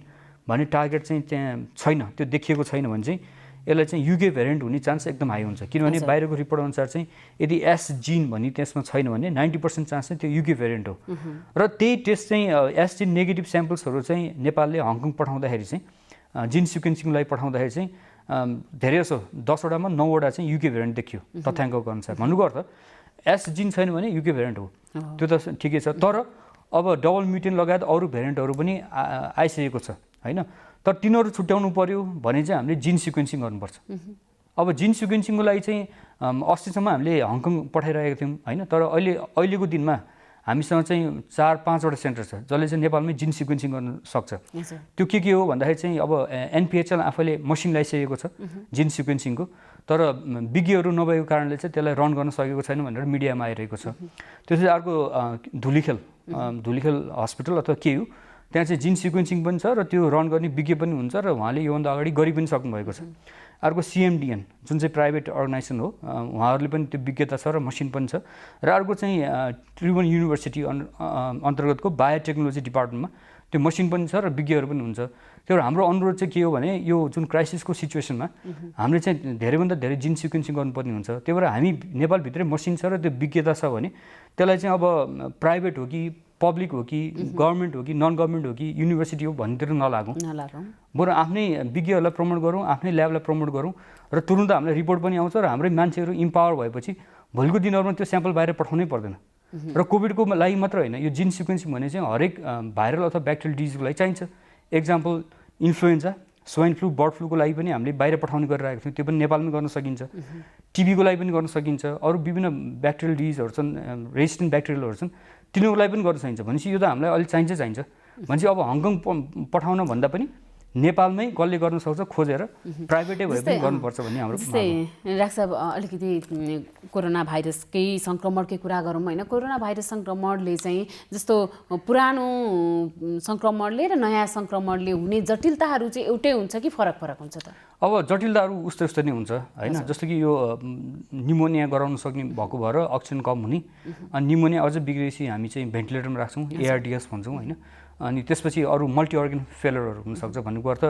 भन्ने टार्गेट चाहिँ त्यहाँ छैन, त्यो देखिएको छैन भने चाहिँ यसलाई चाहिँ युके भेरिएन्ट हुने चान्स एकदम हाई हुन्छ। किनभने बाहिरको रिपोर्ट अनुसार चाहिँ यदि एस जिन भन्ने त्यसमा छैन भने 90% चान्स चाहिँ त्यो युके भेरिएन्ट हो। र त्यही टेस्ट चाहिँ एस जिन नेगेटिभ स्याम्पल्सहरू चाहिँ नेपालले हङकङ पठाउँदाखेरि चाहिँ जिन सिक्वेन्सिङलाई पठाउँदाखेरि चाहिँ धेरै जसो 10वटामा 9वटा चाहिँ युके भेरिएन्ट देखियो तथ्याङ्कको अनुसार। भन्नुको अर्थ एस जिन छैन भने युके भेरिएन्ट हो, त्यो त ठिकै छ। तर अब डबल म्युटेन्ट लगायत अरू भेरिएन्टहरू पनि आइसकेको छ होइन। तर तिनीहरू छुट्याउनु पर्यो भने चाहिँ हामीले जिन सिक्वेन्सिङ गर्नुपर्छ। अब जिन सिक्वेन्सिङको लागि चाहिँ अस्तिसम्म हामीले हङकङ पठाइरहेको थियौँ होइन, तर अहिलेको दिनमा हामीसँग चाहिँ 4-5वटा सेन्टर छ जसले चाहिँ नेपालमै जिन सिक्वेन्सिङ गर्न सक्छ। त्यो के हो भन्दाखेरि चाहिँ अब एनपिएचएल आफैले मसिन ल्याइसकेको छ जिन सिक्वेन्सिङको, तर विज्ञहरू नभएको कारणले चाहिँ त्यसलाई रन गर्न सकेको छैन भनेर मिडियामा आइरहेको छ। त्यसपछि अर्को धुलिखेल हस्पिटल अथवा केयु त्यहाँ चाहिँ जिन सिक्वेन्सिङ पनि छ र त्यो रन गर्ने विज्ञ पनि हुन्छ र उहाँले योभन्दा अगाडि गरि पनि सक्नुभएको छ। अर्को सिएमडिएन जुन चाहिँ प्राइभेट अर्गनाइजेसन हो उहाँहरूले पनि त्यो विज्ञता छ र मसिन पनि छ। र अर्को चाहिँ त्रिभुवन युनिभर्सिटी अन्तर्गतको बायोटेक्नोलोजी डिपार्टमेन्टमा त्यो मसिन पनि छ र विज्ञहरू पनि हुन्छ। त्यो हाम्रो अनुरोध चाहिँ के हो भने यो जुन क्राइसिसको सिचुएसनमा हामीले चाहिँ धेरैभन्दा धेरै जिन सिक्वेन्सिङ गर्नुपर्ने हुन्छ। त्यही भएर हामी नेपालभित्रै मसिन छ र त्यो विज्ञता छ भने त्यसलाई चाहिँ अब प्राइभेट हो कि पब्लिक हो कि गभर्मेन्ट हो कि नन गभर्मेन्ट हो कि युनिभर्सिटी हो भन्नेतिर नलागौँ, बरु आफ्नै विज्ञहरूलाई प्रमोट गरौँ, आफ्नै ल्याबलाई प्रमोट गरौँ र तुरुन्त हामीलाई रिपोर्ट पनि आउँछ र हाम्रै मान्छेहरू इम्पावर भएपछि भोलिको दिनहरूमा त्यो स्याम्पल बाहिर पठाउनै पर्दैन। र कोभिडको लागि मात्र होइन, यो जिन सिक्वेन्सिङ भने चाहिँ हरेक भाइरल अथवा ब्याक्टेरियल डिजिजको लागि चाहिन्छ। Example influenza, swine flu, bird फ्लूको लागि पनि हामीले बाहिर पठाउने गरिरहेको थियौँ, त्यो पनि नेपालमै गर्न सकिन्छ। टिबीको लागि पनि गर्न सकिन्छ, अरू विभिन्न ब्याक्टेरियल डिजिजहरू छन्, रेजिस्टेन्ट ब्याक्टेरियलहरू छन्, तिनीहरूलाई पनि गर्न सकिन्छ। भनेपछि यो त हामीलाई अलिक चाहिन्छ भनेपछि अब हङकङ पठाउन भन्दा पनि नेपालमै कसले गर्न सक्छ खोजेर प्राइभेटै भए पनि गर्नुपर्छ भन्ने हाम्रो। जस्तै डाक्टर साहब अलिकति कोरोना भाइरसकै सङ्क्रमणकै कुरा गरौँ होइन, कोरोना भाइरस सङ्क्रमणले चाहिँ जस्तो पुरानो सङ्क्रमणले र नयाँ सङ्क्रमणले हुने जटिलताहरू चाहिँ एउटै हुन्छ कि फरक हुन्छ त? अब जटिलताहरू उस्तै नै हुन्छ होइन। जस्तो कि यो निमोनिया गराउन सक्ने भएको भएर अक्सिजन कम हुने, अनि निमोनिया अझ बिग्रेपछि हामी चाहिँ भेन्टिलेटरमा राख्छौँ, एआरडिएस भन्छौँ होइन। अनि त्यसपछि अरू मल्टी अर्गन फेलरहरू हुनसक्छ। भन्नुको अर्थ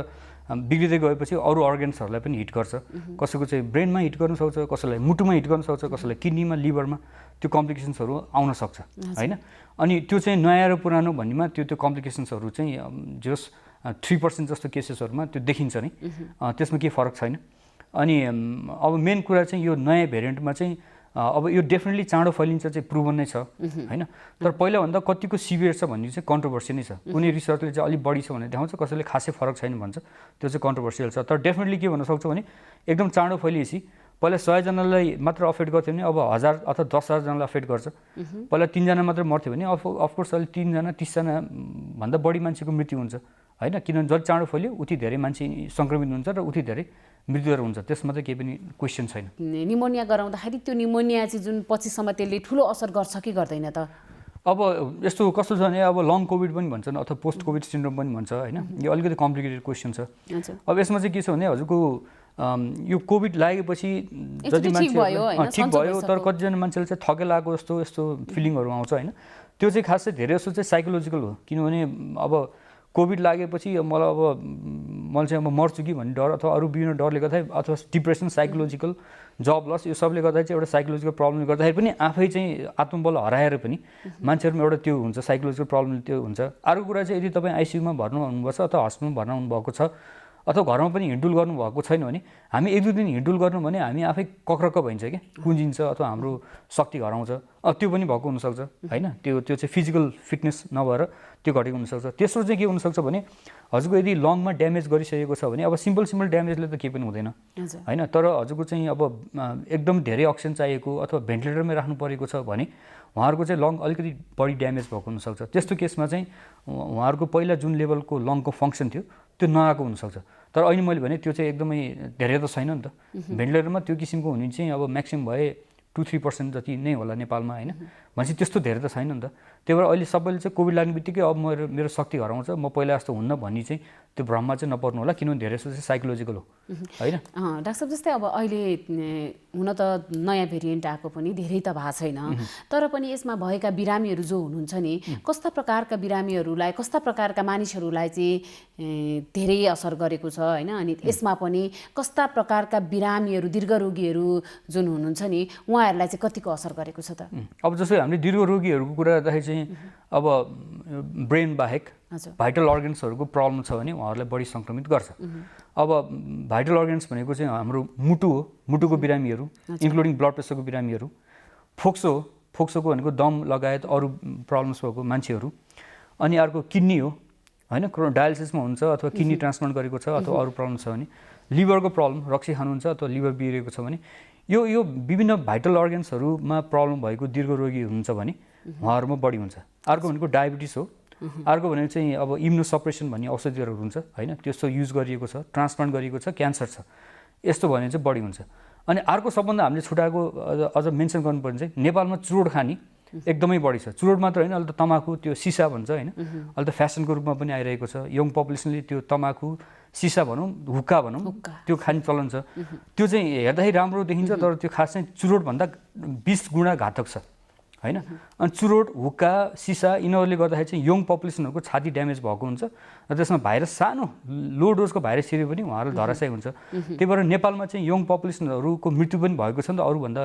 बिग्रिँदै गएपछि अरू अर्गन्सहरूलाई पनि हिट गर्छ, कसैको चाहिँ ब्रेनमा हिट गर्न सक्छ, कसैलाई मुटुमा हिट गर्न सक्छ, कसैलाई किडनीमा, लिभरमा त्यो कम्प्लिकेसन्सहरू आउन सक्छ होइन। अनि त्यो चाहिँ नयाँ र पुरानो भन्नेमा त्यो कम्प्लिकेसन्सहरू चाहिँ जस 3% जस्तो केसेसहरूमा त्यो देखिन्छ नै, त्यसमा केही फरक छैन। अनि अब मेन कुरा चाहिँ यो नयाँ भेरिएन्टमा चाहिँ अब यो डेफिनेटली चाँडो फैलिन्छ चाहिँ प्रुभन नै छ होइन। तर पहिलाभन्दा कतिको सिभियर छ भन्ने चाहिँ कन्ट्रोभर्सी नै छ। कुनै रिसर्चले चाहिँ अलिक बढी छ भनेर देखाउँछ, कसैले खासै फरक छैन भन्छ, त्यो चाहिँ कन्ट्रोभर्सियल छ। तर डेफिनेटली के भन्न सक्छौँ भने एकदम चाँडो फैलिएपछि पहिला 100जनालाई मात्र अफेक्ट गर्थ्यो भने अब 1000 अथवा 10,000जनालाई अफेक्ट गर्छ। पहिला 3जना मात्र मर्थ्यो भने अफकोर्स अहिले 3जना 30जना भन्दा बढी मान्छेको मृत्यु हुन्छ होइन, किनभने जति चाँडो फैल्यो उति धेरै मान्छे सङ्क्रमित हुन्छ र उति धेरै मृत्युदर हुन्छ, त्यसमा चाहिँ केही पनि क्वेसन छैन। निमोनिया गराउँदाखेरि त्यो निमोनिया चाहिँ जुन पछिसम्म त्यसले ठुलो असर गर्छ कि गर्दैन त? अब यस्तो कस्तो छ भने अब लङ कोभिड पनि भन्छन् अथवा पोस्ट कोभिड सिन्ड्रोम पनि भन्छ होइन, यो अलिकति कम्प्लिकेटेड क्वेसन छ। अब यसमा चाहिँ के छ भने हजुरको यो कोभिड लागेपछि जति मान्छे ठिक भयो तर कतिजना मान्छेले चाहिँ थके लागेको जस्तो यस्तो फिलिङहरू आउँछ होइन, त्यो चाहिँ खास चाहिँ धेरै जस्तो चाहिँ साइकोलोजिकल हो। किनभने अब कोभिड लागेपछि मैले चाहिँ अब मर्छु कि भन्ने डर अथवा अरू विभिन्न डरले गर्दा अथवा डिप्रेसन, साइकोलोजिकल, जब लस, यो सबले गर्दा चाहिँ एउटा साइकोलोजिकल प्रब्लमले गर्दाखेरि पनि आफै चाहिँ आत्मबल हराएर पनि मान्छेहरूमा एउटा त्यो हुन्छ, साइकोलोजिकल प्रब्लम त्यो हुन्छ। अर्को कुरा चाहिँ यदि तपाईँ आइसियुमा भर्ना हुनुभएको छ अथवा हस्पिटलमा भर्ना हुनुभएको छ अथवा घरमा पनि हिँडुल गर्नुभएको छैन भने हामी 1-2 दिन हिँडुल गर्नु भने हामी आफै कक्रक्क भइन्छ क्या, कुन्जिन्छ अथवा हाम्रो शक्ति हराउँछ, त्यो पनि भएको हुनसक्छ होइन। त्यो चाहिँ फिजिकल फिटनेस नभएर त्यो घटेको हुनसक्छ। तेस्रो चाहिँ के हुनसक्छ भने हजुरको यदि लङमा ड्यामेज गरिसकेको छ भने अब सिम्पल ड्यामेजले त केही पनि हुँदैन होइन, तर हजुरको चाहिँ अब एकदम धेरै अक्सिजन चाहिएको अथवा भेन्टिलेटरमै राख्नु परेको छ भने उहाँहरूको चाहिँ लङ अलिकति बढी ड्यामेज भएको हुनसक्छ। त्यस्तो केसमा चाहिँ उहाँहरूको पहिला जुन लेभलको लङको फङ्सन थियो त्यो नआएको हुनसक्छ। तर अहिले मैले भने त्यो चाहिँ एकदमै धेरै त छैन नि त। भेन्टिलेटरमा त्यो किसिमको हुने चाहिँ अब म्याक्सिमम भए 2-3% जति नै होला नेपालमा होइन, भनेपछि त्यस्तो धेरै त छैन नि त। त्यही भएर अहिले सबैले चाहिँ कोभिड लाग्ने बित्तिकै अब मेरो शक्ति हराउँछ, म पहिला जस्तो हुन्न भन्ने चाहिँ त्यो भ्रममा चाहिँ नपर्नु होला, किनभने धेरै जस्तो चाहिँ साइकोलोजिकल हो होइन। डाक्टर साहब जस्तै अब अहिले हुन त नयाँ भेरिएन्ट आएको पनि धेरै त भएको छैन, तर पनि यसमा भएका बिरामीहरू जो हुनुहुन्छ नि, कस्ता प्रकारका बिरामीहरूलाई, कस्ता प्रकारका मानिसहरूलाई चाहिँ धेरै असर गरेको छ होइन, अनि यसमा पनि कस्ता प्रकारका बिरामीहरू, दीर्घरोगीहरू जुन हुनुहुन्छ नि, उहाँहरूलाई चाहिँ कतिको असर गरेको छ त? अब जस्तै हामीले दीर्घरोगीहरूको कुरा गर्दाखेरि चाहिँ अब ब्रेन बाहेक भाइटल अर्गन्सहरूको प्रब्लम छ भने उहाँहरूलाई बढी सङ्क्रमित गर्छ। अब भाइटल अर्गन्स भनेको चाहिँ हाम्रो मुटु हो, मुटुको बिरामीहरू इन्क्लुडिङ ब्लड प्रेसरको बिरामीहरू, फोक्सो हो, फोक्सोको भनेको दम लगायत अरू प्रब्लम्स भएको मान्छेहरू, अनि अर्को किडनी हो होइन, डायलिसिसमा हुन्छ अथवा किडनी ट्रान्सप्लान्ट गरेको छ अथवा अरू प्रब्लम छ भने, लिभरको प्रब्लम, रक्सी खानुहुन्छ अथवा लिभर बिग्रेको छ भने, यो विभिन्न भाइटल अर्गन्सहरूमा प्रब्लम भएको दीर्घरोगी हुनुहुन्छ भने उहाँहरूमा बढी हुन्छ। अर्को भनेको डायबिटिस हो, अर्को भनेको चाहिँ अब इम्युनोसप्रेसन भन्ने औषधिहरू हुन्छ होइन, त्यस्तो युज गरिएको छ, ट्रान्सप्लान्ट गरिएको छ, क्यान्सर छ, यस्तो भने चाहिँ बढी हुन्छ। अनि अर्को सबभन्दा हामीले छुट्याएको अझ मेन्सन गर्नुपर्ने चाहिँ नेपालमा चुरोट खाने एकदमै बढी छ। चुरोट मात्र होइन, अहिले त तमाखु, त्यो सिसा भन्छ होइन, अहिले त फ्यासनको रूपमा पनि आइरहेको छ। यङ पपुलेसनले त्यो तमाखु, सिसा भनौँ, हुक्का भनौँ, त्यो खाने चलन छ। त्यो चाहिँ हेर्दाखेरि राम्रो देखिन्छ, तर त्यो खास चाहिँ चुरोटभन्दा 20 गुणा घातक छ होइन। अनि चुरोट, हुक्का, सिसा यिनीहरूले गर्दाखेरि चाहिँ यङ पपुलेसनहरूको छाती ड्यामेज भएको हुन्छ र त्यसमा भाइरस, सानो लो डोजको भाइरस छिर्यो पनि उहाँहरू धराशय हुन्छ। त्यही भएर नेपालमा चाहिँ यङ पपुलेसनहरूको मृत्यु पनि भएको छ नि त, अरूभन्दा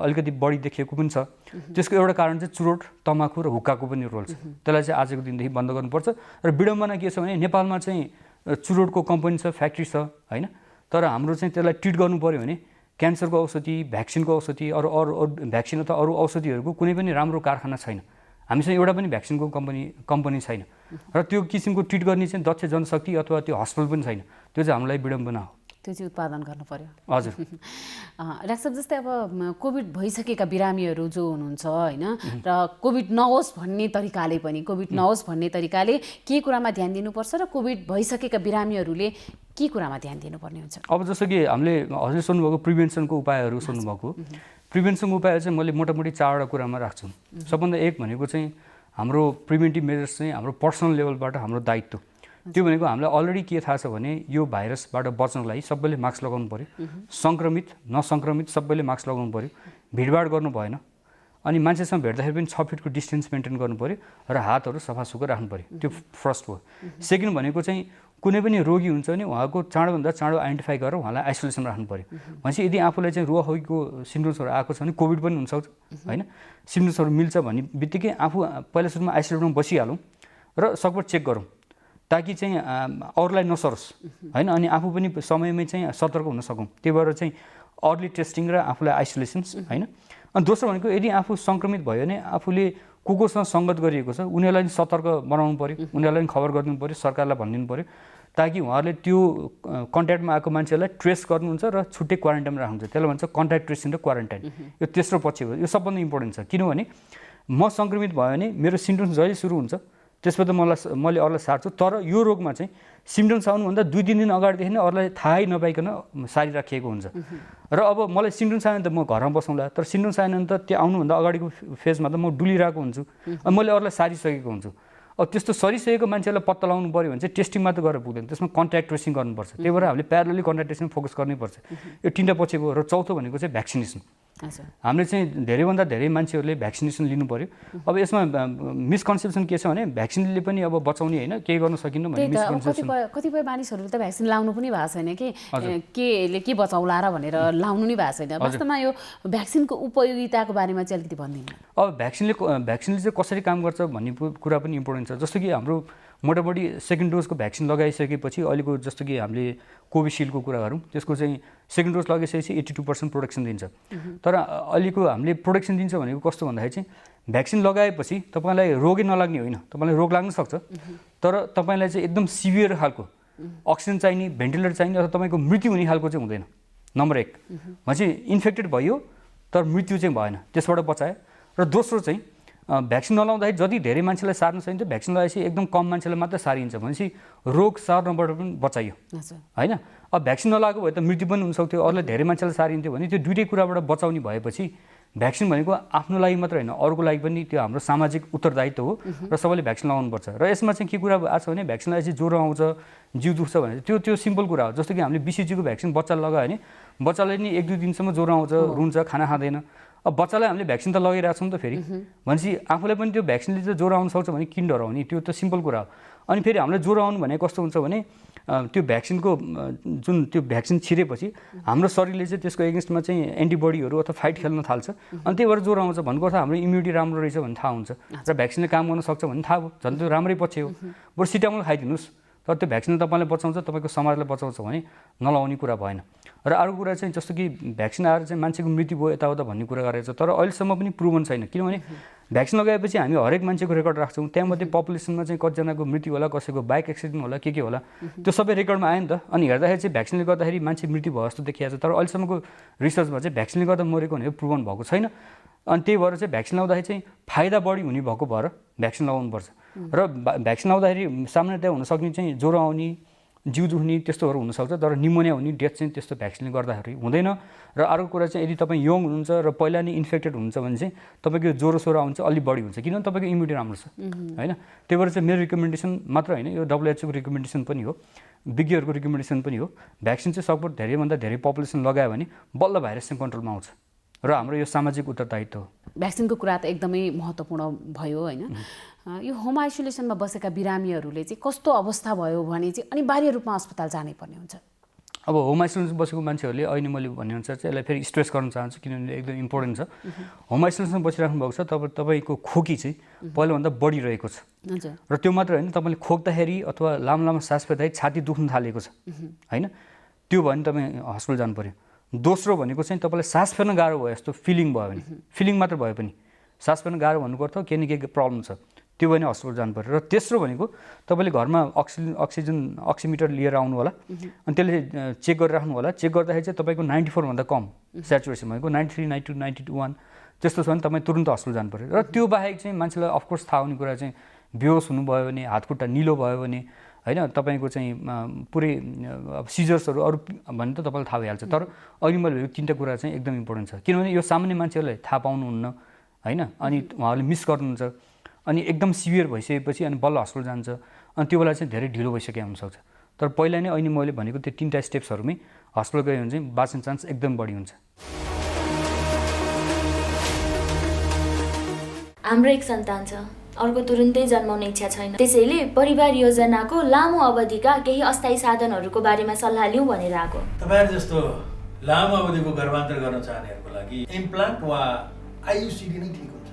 अलिकति बढी देखिएको पनि छ। त्यसको एउटा कारण चाहिँ चुरोट, तमाखु र हुक्काको पनि रोल छ। त्यसलाई चाहिँ आजको दिनदेखि बन्द गर्नुपर्छ। र विडम्बना के छ भने नेपालमा चाहिँ चुरोटको कम्पनी छ, फ्याक्ट्री छ होइन, तर हाम्रो चाहिँ त्यसलाई ट्रिट गर्नु पऱ्यो भने क्यान्सरको औषधि, भ्याक्सिनको औषधि, अरू भ्याक्सिन अथवा अरू औषधिहरूको कुनै पनि राम्रो कारखाना छैन। हामीसँग एउटा पनि भ्याक्सिनको कम्पनी छैन र त्यो किसिमको ट्रिट गर्ने चाहिँ दक्ष जनशक्ति अथवा त्यो हस्पिटल पनि छैन। त्यो चाहिँ हामीलाई विडम्बना हो, त्यो चाहिँ उत्पादन गर्नु पर्यो। हजुर। डाक्टर साहब जस्तै अब कोभिड भइसकेका बिरामीहरू जो हुनुहुन्छ होइन, र कोभिड नहोस् भन्ने तरिकाले पनि, कोभिड नहोस् भन्ने तरिकाले के कुरामा ध्यान दिनुपर्छ र कोभिड भइसकेका बिरामीहरूले के कुरामा ध्यान दिनुपर्ने हुन्छ? अब जस्तो कि हामीले हजुरले सोध्नुभएको प्रिभेन्सनको उपायहरू सोध्नुभएको, प्रिभेन्सनको उपाय चाहिँ मैले मोटामोटी 4वटा कुरामा राख्छु। सबभन्दा एक भनेको चाहिँ हाम्रो प्रिभेन्टिभ मेजर्स चाहिँ हाम्रो पर्सनल लेभलबाट हाम्रो दायित्व। त्यो भनेको हामीलाई अलरेडी के थाहा छ भने यो भाइरसबाट बच्नको लागि सबैले मास्क लगाउनु पऱ्यो, सङ्क्रमित नसङ्क्रमित सबैले मास्क लगाउनु पऱ्यो, भिडभाड गर्नु भएन, अनि मान्छेसँग भेट्दाखेरि पनि 6 फिटको डिस्टेन्स मेन्टेन गर्नु पऱ्यो र हातहरू सफासुग्घर राख्नु पऱ्यो। त्यो फर्स्ट हो। सेकेन्ड भनेको चाहिँ कुनै पनि रोगी हुन्छ भने उहाँको चाँडोभन्दा चाँडो आइडेन्टिफाई गरेर उहाँलाई आइसोलेसन राख्नु पऱ्यो। भनेपछि यदि आफूलाई चाहिँ रुवाखोकीको सिम्टम्सहरू आएको छ भने कोभिड पनि हुनसक्छ होइन, सिम्टम्सहरू मिल्छ भन्ने बित्तिकै आफू पहिला सुरुमा आइसोलेटमा बसिहालौँ र सकभर चेक गरौँ, ताकि चाहिँ अरूलाई नसरोस् होइन, अनि आफू पनि समयमै चाहिँ सतर्क हुन सकौँ। त्यही भएर चाहिँ अर्ली टेस्टिङ र आफूलाई आइसोलेसन्स होइन। अनि दोस्रो भनेको यदि आफू सङ्क्रमित भयो भने आफूले कोसँग सङ्गत गरिएको छ उनीहरूलाई पनि सतर्क बनाउनु पऱ्यो, उनीहरूलाई पनि खबर गरिदिनु पऱ्यो, सरकारलाई भनिदिनु पऱ्यो, ताकि उहाँहरूले त्यो कन्ट्याक्टमा आएको मान्छेलाई ट्रेस गर्नुहुन्छ र छुट्टै क्वारेन्टाइनमा राख्नुहुन्छ। त्यसलाई भन्छ कन्ट्याक्ट ट्रेसिङ र क्वारेन्टाइन। यो तेस्रो पक्ष हो, यो सबभन्दा इम्पोर्टेन्ट छ। किनभने म सङ्क्रमित भयो भने मेरो सिम्टम्स जहिले सुरु हुन्छ त्यसपछि मैले अरूलाई सार्छु। तर यो रोगमा चाहिँ सिम्टम्स आउनुभन्दा 2-3 दिन अगाडिदेखि नै अरूलाई थाहै नपाइकन सारिराखिएको हुन्छ। र अब मलाई सिम्टम्स आयो भने त म घरमा बसौँला, तर सिम्टम्स आएन भने त त्यो आउनुभन्दा अगाडिको फेजमा त म डुलिरहेको हुन्छु, मैले अरूलाई सारिसकेको हुन्छु। अब त्यस्तो सरिसकेको मान्छेलाई पत्ता लगाउनु पऱ्यो भने चाहिँ टेस्टिङ मात्र गरेर पुग्दैन, त्यसमा कन्ट्याक्ट ट्रेसिङ गर्नुपर्छ। त्यही भएर हामीले प्यारलली कन्ट्याक्ट ट्रेसिङ फोकस गर्नैपर्छ। यो 3टा पछिको। र चौथो भनेको चाहिँ भ्याक्सिनेसन। हामीले चाहिँ धेरैभन्दा धेरै मान्छेहरूले भ्याक्सिनेसन लिनु पर्यो। अब यसमा मिसकन्सेप्सन के छ भने भ्याक्सिनले पनि अब बचाउने होइन, केही गर्न सकिन्न भन्ने मिसकन्सेप्सन। कतिपय मानिसहरूले त भ्याक्सिन लाउनु पनि भएको छैन कि केले के बचाउला र भनेर लाउनु नै भएको छैन। वास्तवमा यो भ्याक्सिनको उपयोगिताको बारेमा चाहिँ अलिकति भनिदिनु। अब भ्याक्सिनले चाहिँ कसरी काम गर्छ भन्ने कुरा पनि इम्पोर्टेन्ट छ। जस्तो कि हाम्रो मोटामोटी सेकेन्ड डोजको भ्याक्सिन लगाइसकेपछि अहिलेको जस्तो कि हामीले कोभिसिल्डको कुरा गरौँ, त्यसको चाहिँ सेकेन्ड डोज लगाइसकेपछि 82% प्रोटेक्सन दिन्छ। तर अहिलेको हामीले प्रोटेक्सन दिन्छ भनेको कस्तो भन्दाखेरि चाहिँ भ्याक्सिन लगाएपछि तपाईँलाई रोगै नलाग्ने होइन, तपाईँलाई रोग लाग्न सक्छ, तर तपाईँलाई चाहिँ एकदम सिभियर खालको अक्सिजन चाहिने, भेन्टिलेटर चाहिने अथवा तपाईँको मृत्यु हुने खालको चाहिँ हुँदैन। नम्बर 1 चाहिँ इन्फेक्टेड भयो तर मृत्यु चाहिँ भएन, त्यसबाट बचायो। र दोस्रो चाहिँ भ्याक्सिन नलाउँदाखेरि जति धेरै मान्छेलाई सार्न सकिन्छ, भ्याक्सिन लगाएपछि एकदम कम मान्छेलाई मात्र सारिन्छ भनेपछि रोग सार्नबाट पनि बचाइयो होइन। अब भ्याक्सिन नलागेको भए त मृत्यु पनि हुनसक्थ्यो, अरूलाई धेरै मान्छेलाई सारिन्थ्यो भने त्यो दुइटै कुराबाट बचाउने भएपछि भ्याक्सिन भनेको आफ्नो लागि मात्र होइन, अरूको लागि पनि त्यो हाम्रो सामाजिक उत्तरदायित्व हो र सबैले भ्याक्सिन लगाउनुपर्छ। र यसमा चाहिँ के कुरा आएको छ भने भ्याक्सिन लगाएपछि ज्वरो आउँछ, जिउ दुख्छ भने त्यो सिम्पल कुरा हो। जस्तो कि हामीले BCG को भ्याक्सिन बच्चालाई लगायो भने बच्चालाई नि 1-2 दिनसम्म ज्वरो आउँछ, रुन्छ, खाना खाँदैन। अब बच्चालाई हामीले भ्याक्सिन त लगाइरहेको छौँ त फेरि भनेपछि आफूलाई पनि त्यो भ्याक्सिनले चाहिँ ज्वरो आउन सक्छ भने किन डराउने, त्यो त सिम्पल कुरा हो। अनि फेरि हामीलाई ज्वरो आउनु भने कस्तो हुन्छ भने त्यो भ्याक्सिनको जुन त्यो भ्याक्सिन छिरेपछि हाम्रो शरीरले चाहिँ त्यसको एगेन्स्टमा चाहिँ एन्टिबडीहरू अथवा फाइट खेल्न थाल्छ, अनि त्यही भएर ज्वरो आउँछ। भन्नुको अर्थ हाम्रो इम्युनिटी राम्रो रहेछ भने थाहा हुन्छ र भ्याक्सिनले काम गर्न सक्छ भने थाहा भयो, झन् त्यो राम्रै पछि हो। बरु सिटामोल खाइदिनुहोस्, तर त्यो भ्याक्सिनले तपाईँलाई बचाउँछ, तपाईँको समाजलाई बचाउँछ भने नलाउने कुरा भएन। र अर्को कुरा चाहिँ जस्तो कि भ्याक्सिन आएर चाहिँ मान्छेको मृत्यु भयो यताउता भन्ने कुरा गरेको छ, तर अहिलेसम्म पनि प्रुभन छैन। किनभने भ्याक्सिन लगाएपछि हामी हरेक मान्छेको रेकर्ड राख्छौँ, त्यहाँमध्ये पपुलेसनमा चाहिँ कतिजनाको मृत्यु होला, कसैको बाइक एक्सिडेन्ट होला, के होला, त्यो सबै रेकर्डमा आयो नि त। अनि हेर्दाखेरि चाहिँ भ्याक्सिनले गर्दाखेरि मान्छे मृत्यु भयो जस्तो देखिएको छ, तर अहिलेसम्मको रिसर्चमा चाहिँ भ्याक्सिनले गर्दा मरेको भनेको प्रुभन भएको छैन। अनि त्यही भएर चाहिँ भ्याक्सिन लाउँदाखेरि चाहिँ फाइदा बढी हुने भएको भएर भ्याक्सिन लगाउनुपर्छ। र भ्याक्सिन लाउँदाखेरि सामान्यतया हुनसक्ने चाहिँ ज्वरो आउने, जिउ दुख्ने त्यस्तोहरू हुनसक्छ, तर निमोनिया हुने, डेथ चाहिँ त्यस्तो भ्याक्सिनले गर्दाखेरि हुँदैन। र अर्को कुरा चाहिँ यदि तपाईँ यङ हुनुहुन्छ र पहिला नै इन्फेक्टेड हुनुहुन्छ भने चाहिँ तपाईँको ज्वरो आउँछ अलिक बढी हुन्छ, किनभने तपाईँको इम्युनिटी राम्रो छ होइन। त्यही भएर चाहिँ मेरो रिकमेन्डेसन मात्र होइन, यो WHO को रिकमेन्डेसन पनि हो, विज्ञहरूको रिकमेन्डेसन पनि हो, भ्याक्सिन चाहिँ सकभर धेरैभन्दा धेरै पपुलेसन लगायो भने बल्ल भाइरस चाहिँ कन्ट्रोलमा आउँछ र हाम्रो यो सामाजिक उत्तरदायित्व हो। भ्याक्सिनको कुरा त एकदमै महत्त्वपूर्ण भयो होइन। यो होम आइसोलेसनमा बसेका बिरामीहरूले चाहिँ कस्तो अवस्था भयो भने चाहिँ अनिवार्य रूपमा अस्पताल जानै पर्ने हुन्छ? अब होम आइसोलेसन बसेको मान्छेहरूले अहिले मैले भनेअनुसार चाहिँ यसलाई फेरि स्ट्रेस गर्न चाहन्छु, किनभने एकदम इम्पोर्टेन्ट छ। होम आइसोलेसनमा बसिराख्नु भएको छ, तपाईँको खोकी चाहिँ पहिलाभन्दा बढिरहेको छ। र त्यो मात्र होइन, तपाईँले खोक्दाखेरि अथवा लामो सास फेर्दाखेरि छाती दुख्न थालेको छ होइन, त्यो भयो भने तपाईँ हस्पिटल जानु पऱ्यो। दोस्रो भनेको चाहिँ तपाईँलाई सास फेर्न गाह्रो भयो जस्तो फिलिङ भयो भने, फिलिङ मात्र भयो पनि सास फेर्न गाह्रो भन्नुको अर्थ केही न केही प्रब्लम छ, त्यो भने हस्पिटल जानु पऱ्यो। र तेस्रो भनेको तपाईँले घरमा अक्सिमिटर लिएर आउनु होला, अनि त्यसले चेक गरेर राख्नु होला। चेक गर्दाखेरि चाहिँ तपाईँको 94 भन्दा कम सेचुरेसन भनेको 93, 92, 91 त्यस्तो छ भने तपाईँ तुरुन्त हस्पिटल जानु पऱ्यो। र त्यो बाहेक चाहिँ मान्छेलाई अफकोर्स थाहा हुने कुरा चाहिँ बेहोस हुनुभयो भने, हातखुट्टा निलो भयो भने होइन, तपाईँको चाहिँ पुरै सिजर्सहरू अरू भने त तपाईँलाई थाहा भइहाल्छ। तर अहिले मैले यो 3टा कुरा चाहिँ एकदम इम्पोर्टेन्ट छ, किनभने यो सामान्य मान्छेहरूलाई थाहा पाउनुहुन्न होइन, अनि उहाँहरूले मिस गर्नुहुन्छ, अनि एकदम सिभियर भइसकेपछि अनि बल्ल हस्पिटल जान्छ, अनि त्यो बेला चाहिँ धेरै ढिलो भइसकेको हुनसक्छ। तर पहिला नै अहिले मैले भनेको त्यो 3टा स्टेप्सहरूमै हस्पिटल गयो भने चाहिँ बाँच्ने चान्स एकदम बढी हुन्छ। हाम्रो एक सन्तान छ, अर्को तुरुन्तै जन्माउने इच्छा छैन, त्यसैले परिवार योजनाको लामो अवधिका केही अस्थायी साधनहरूको बारेमा सल्लाह लिउँ भनेर आएको। तपाईहरु जस्तो लामो अवधिको गर्भान्तर गर्न चाहनेहरूको लागि इम्प्लान्ट वा IUCD नै ठिक हुन्छ।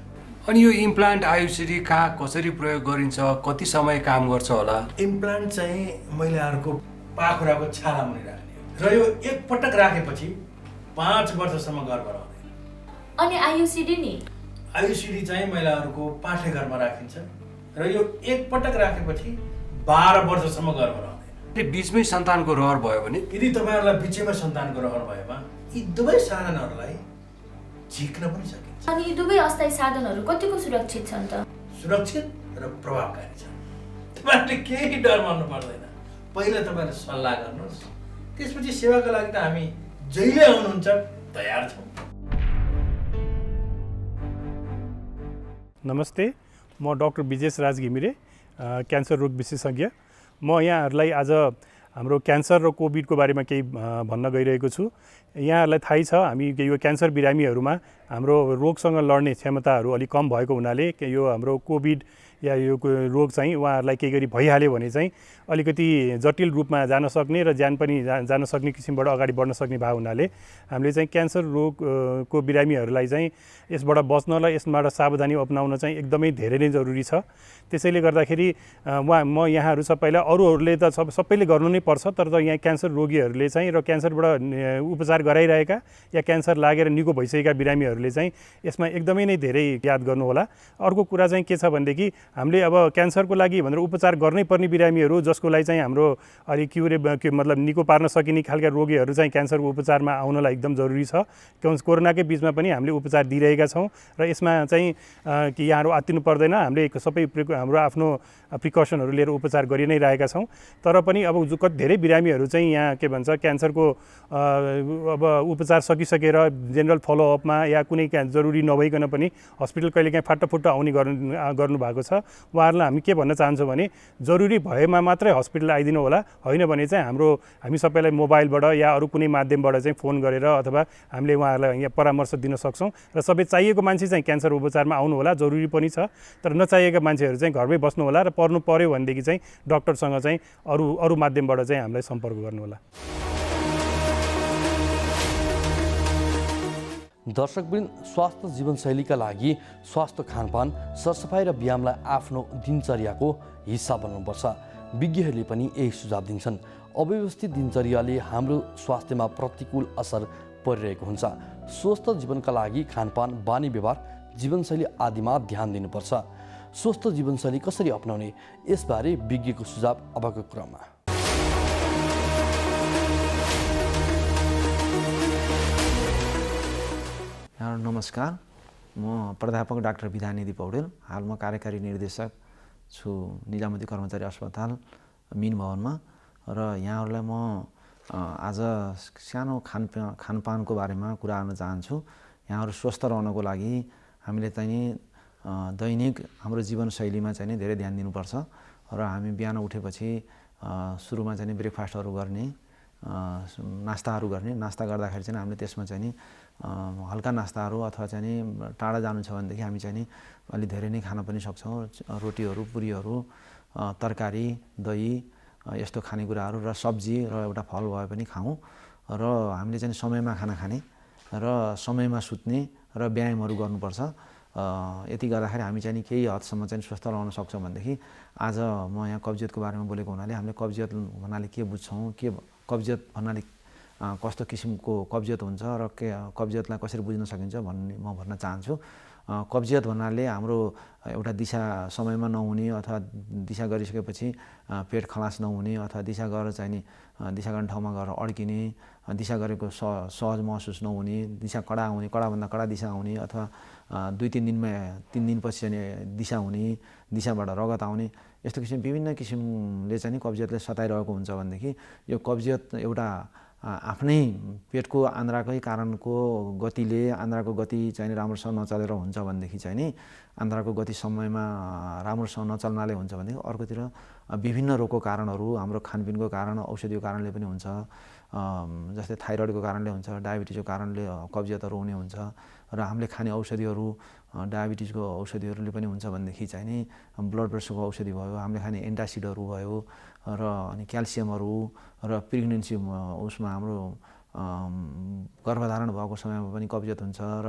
अनि यो इम्प्लान्ट IUCD कहाँ कसरी प्रयोग गरिन्छ, कति समय काम गर्छ होला? इम्प्लान्ट चाहिँ महिलाहरूको पाखुराको छाला मुनि राख्ने र यो एक पटक राखेपछि 5 वर्षसम्म गर्भ रहँदैन। अनि IUCD नि? IUCD चाहिँ महिलाहरूको पाठेघरमा राखिन्छ र यो एक पटक राखेपछि 12 वर्षसम्म गर्भ रहँदैन। बीचमै सन्तानको रहर भयो भने, यदि तपाईहरुलाई बीचैमा सन्तानको रहर भएमा यी दुवै साधनहरूलाई झिक्न पनि सकिन्छ। अनि यी दुवै अस्थायी साधनहरू कतिको सुरक्षित छन् त? सुरक्षित र प्रभावकारी छन्। तपाईँहरूले केही डर मान्नु पर्दैन। पहिला तपाईँहरूले सल्लाह गर्नुहोस्, त्यसपछि सेवाको लागि त हामी जहिले आउनुहुन्छ तयार छौँ। नमस्ते, म डाक्टर विजेश राज घिमिरे, क्यान्सर रोग विशेषज्ञ। म यहाँहरूलाई आज हाम्रो क्यान्सर र कोभिडको बारेमा केही भन्न गइरहेको छु। यहाँहरूलाई थाहै छ हामी यो क्यान्सर बिरामीहरूमा हाम्रो रोगसँग लड्ने क्षमताहरू अलिक कम भएको हुनाले यो हाम्रो कोभिड या यो रोग चाहिँ उहाँहरूलाई केही गरी भइहाल्यो भने चाहिँ अलिकति जटिल रूपमा जान सक्ने र ज्यान पनि जान सक्ने किसिमबाट अगाडि बढ्न सक्ने भएको हुनाले हामीले चाहिँ क्यान्सर रोगको बिरामीहरूलाई चाहिँ यसबाट बच्नलाई यसबाट सावधानी अपनाउन चाहिँ एकदमै धेरै नै जरुरी छ। त्यसैले गर्दाखेरि म यहाँहरू सबैलाई अरूहरूले त सबैले गर्नु नै पर्छ, तर यहाँ क्यान्सर रोगीहरूले चाहिँ र क्यान्सरबाट उपचार गराइरहेका या क्यान्सर लागेर निको भइसकेका बिरामीहरूले चाहिँ यसमा एकदमै नै धेरै याद गर्नुहोला। अर्को कुरा चाहिँ के छ भनेदेखि हामीले अब क्यान्सरको लागि भनेर उपचार गर्नै पर्ने बिरामीहरू जसको लागि चाहिँ हाम्रो अलिक मतलब निको पार्न सकिने खालका रोगीहरू चाहिँ क्यान्सरको उपचारमा आउनलाई एकदम जरुरी छ। कोरोनाकै बिचमा पनि हामीले उपचार दिइरहेका छौँ र यसमा चाहिँ कि यहाँहरू आत्तिनु पर्दैन, हामीले सबै हाम्रो आफ्नो प्रिकसनहरू लिएर उपचार गरि नै रहेका छौँ। तर पनि अब धेरै बिरामीहरू चाहिँ यहाँ के भन्छ क्यान्सरको अब उपचार सकिसकेर जेनरल फलोअपमा या कुनै जरुरी नभइकन पनि हस्पिटल कहिलेकाहीँ फाटाफुट्टा आउने गर्नु भएको छ। उहाँहरूलाई हामी के भन्न चाहन्छौँ भने जरुरी भएमा मात्रै हस्पिटल आइदिनु होला, होइन भने चाहिँ हामी सबैलाई मोबाइलबाट या अरू कुनै माध्यमबाट चाहिँ फोन गरेर अथवा हामीले उहाँहरूलाई यहाँ परामर्श दिन सक्छौँ। र सबै चाहिएको मान्छे चाहिँ क्यान्सर उपचारमा आउनु होला, जरुरी पनि छ। तर नचाहिएका मान्छेहरू चाहिँ घरमै बस्नु होला र पर्नु पर्यो भनेदेखि चाहिँ डाक्टरसँग चाहिँ अरू माध्यमबाट चाहिँ हामीलाई सम्पर्क गर्नु होला। दर्शकवृन्द, स्वास्थ्य जीवनशैलीका लागि स्वास्थ्य खानपान, सरसफाइ र व्यायामलाई आफ्नो दिनचर्याको हिस्सा बनाउनुपर्छ। विज्ञहरूले पनि यही सुझाव दिन्छन्। अव्यवस्थित दिनचर्याले हाम्रो स्वास्थ्यमा प्रतिकूल असर परिरहेको हुन्छ। स्वस्थ जीवनका लागि खानपान, बानी व्यवहार, जीवनशैली आदिमा ध्यान दिनुपर्छ। स्वस्थ जीवनशैली कसरी अपनाउने, यसबारे विज्ञको सुझाव अबको क्रममा। नमस्कार, म प्राध्यापक डाक्टर विधानिधि पौडेल, हाल म कार्यकारी निर्देशक छु निजामती कर्मचारी अस्पताल मिन भवनमा। र यहाँहरूलाई म आज सानो खानपानको बारेमा कुरा गर्न चाहन्छु। यहाँहरू स्वस्थ रहनको लागि हामीले चाहिँ दैनिक हाम्रो जीवनशैलीमा चाहिँ धेरै ध्यान दिनुपर्छ। र हामी बिहान उठेपछि सुरुमा चाहिँ ब्रेकफास्टहरू गर्ने, नास्ताहरू गर्ने। नास्ता गर्दाखेरि चाहिँ हामीले त्यसमा चाहिँ हल्का नास्ताहरू अथवा चाहिँ टाढा जानु छ भनेदेखि हामी चाहिँ अलि धेरै नै खान पनि सक्छौँ। रोटीहरू, पुरीहरू, तरकारी, दही यस्तो खानेकुराहरू र सब्जी र एउटा फल भए पनि खाउँ। र हामीले चाहिँ समयमा खाना खाने र समयमा सुत्ने र व्यायामहरू गर्नुपर्छ। यति गर्दाखेरि हामी चाहिँ केही हदसम्म चाहिँ स्वस्थ रहन सक्छौँ भनेदेखि आज म यहाँ कब्जियतको बारेमा बोलेको हुनाले हामीले कब्जियत भन्नाले के बुझ्छौँ, के कब्जियत भन्नाले कस्तो किसिमको कब्जियत हुन्छ र के कब्जियतलाई कसरी बुझ्न सकिन्छ भन्ने म भन्न चाहन्छु। कब्जियत भन्नाले हाम्रो एउटा दिशा समयमा नहुने अथवा दिशा गरिसकेपछि पेट खलास नहुने अथवा दिशा गरेर चाहिँ दिशा गर्ने ठाउँमा गएर अड्किने, दिशा गरेको सहज महसुस नहुने, दिशा कडा आउने, कडाभन्दा कडा दिशा आउने अथवा 2-3 दिनमा 3 दिनपछि चाहिँ दिशा हुने, दिशाबाट रगत आउने, यस्तो किसिम विभिन्न किसिमले चाहिँ कब्जियतले सताइरहेको हुन्छ भनेदेखि यो कब्जियत एउटा आफ्नै पेटको आन्द्राकै कारणको गतिले आन्द्राको गति चाहिँ राम्रोसँग नचलेर हुन्छ भनेदेखि चाहिँ नि आन्द्राको गति समयमा राम्रोसँग नचल्नाले हुन्छ भनेदेखि अर्कोतिर विभिन्न रोगको कारणहरू हाम्रो खानपिनको कारण, औषधिको कारणले पनि हुन्छ। जस्तै थाइरोइडको कारणले हुन्छ, डायबिटिजको कारणले कब्जियतहरू हुने हुन्छ र हामीले खाने औषधिहरू डायबिटिजको औषधिहरूले पनि हुन्छ भनेदेखि चाहिँ नि ब्लड प्रेसरको औषधि भयो, हामीले खाने एन्टासिडहरू भयो र अनि क्याल्सियमहरू र प्रेग्नेन्सी उसमा हाम्रो गर्भधारण भएको समयमा पनि कब्जियत हुन्छ र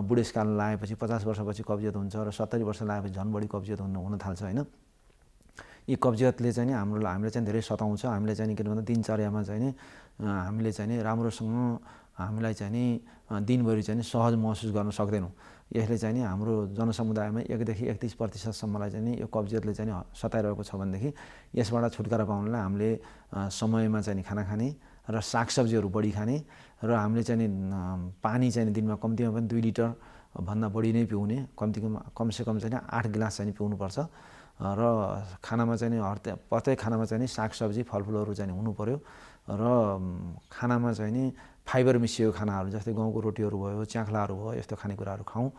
बुढेसकाल लागेपछि 50 वर्षपछि कब्जियत हुन्छ र 70 वर्ष लागेपछि झन् बढी कब्जियत हुन थाल्छ होइन। यी कब्जियतले चाहिँ नि हामीले चाहिँ धेरै सताउँछ। हामीले चाहिँ के भन्दा दिनचर्यामा चाहिँ नि हामीले चाहिँ नि राम्रोसँग हामीलाई चाहिँ नि दिनभरि चाहिँ नि सहज महसुस गर्न सक्दैनौँ। यसले चाहिँ नि हाम्रो जनसमुदायमा 1-31% चाहिँ नि यो कब्जियतले चाहिँ सताइरहेको छ भनेदेखि यसबाट छुटकारा पाउनलाई हामीले समयमा चाहिँ नि खाना खाने र सागसब्जीहरू बढी खाने र हामीले चाहिँ पानी चाहिँ दिनमा कम्तीमा पनि 2 लिटर भन्दा बढी नै पिउने, कमसेकम चाहिँ 8 गिलास चाहिँ पिउनुपर्छ। र खानामा चाहिँ प्रत्येक खानामा चाहिँ सागसब्जी फलफुलहरू चाहिँ हुनु पर्यो र खानामा चाहिँ नि फाइबर मिसिएको खानाहरू जस्तै गहुँको रोटीहरू भयो, च्याख्लाहरू भयो, यस्तो खानेकुराहरू खाउँ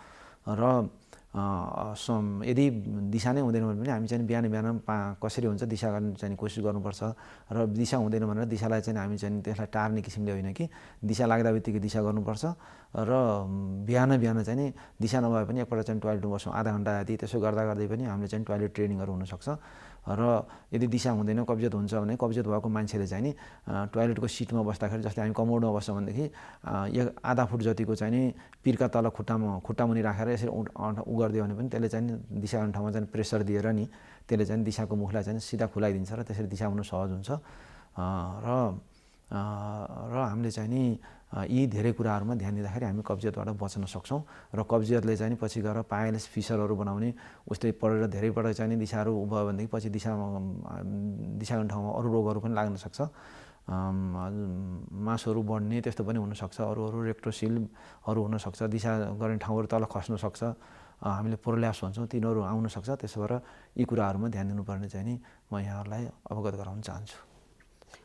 र यदि दिशा नै हुँदैन भने पनि हामी चाहिँ बिहान कसरी हुन्छ दिशा गर्ने चाहिँ कोसिस गर्नुपर्छ र दिशा हुँदैन भनेर दिशालाई चाहिँ हामी चाहिँ त्यसलाई टार्ने किसिमले होइन कि दिशा लाग्दा बित्तिकै दिशा गर्नुपर्छ र बिहान चाहिँ नि दिशा नभए पनि एकपल्ट चाहिँ टोयलेटमा बस्छौँ आधा घन्टा जति। त्यसो गर्दा गर्दै पनि हामीले चाहिँ टोयलेट ट्रेनिङहरू हुनसक्छ र यदि दिशा हुँदैन कब्जियत हुन्छ भने कब्जियत भएको मान्छेले चाहिँ नि टोयलेटको सिटमा बस्दाखेरि जस्तै हामी कमोडमा बस्छौँ भनेदेखि आधा फुट जतिको चाहिँ नि पिर्का तल खुट्टा मुनि राखेर यसरी उ गरिदियो भने पनि त्यसले चाहिँ दिशा गर्ने ठाउँमा चाहिँ प्रेसर दिएर नि त्यसले चाहिँ दिशाको मुखलाई चाहिँ सिधा खुलाइदिन्छ र त्यसरी दिशा हुनु सहज हुन्छ र हामीले चाहिँ नि यी धेरै कुराहरूमा ध्यान दिँदाखेरि हामी कब्जियतबाट बच्न सक्छौँ र कब्जियतले चाहिँ पछि गएर पाइल्स फिसरहरू बनाउने उस्तै पढेर धेरैपल्ट चाहिँ दिशाहरू भयो भनेदेखि पछि दिशा गर्ने ठाउँमा अरू रोगहरू पनि लाग्न सक्छ। मासुहरू बढ्ने त्यस्तो पनि हुनसक्छ, अरू रेक्टोसिलहरू हुनसक्छ, दिशा गर्ने ठाउँहरू तल खस्न सक्छ, हामीले प्रोल्याप्स भन्छौँ तिनीहरू आउन सक्छ। त्यसो भएर यी कुराहरूमा ध्यान दिनुपर्ने चाहिँ नि म यहाँहरूलाई अवगत गराउन चाहन्छु।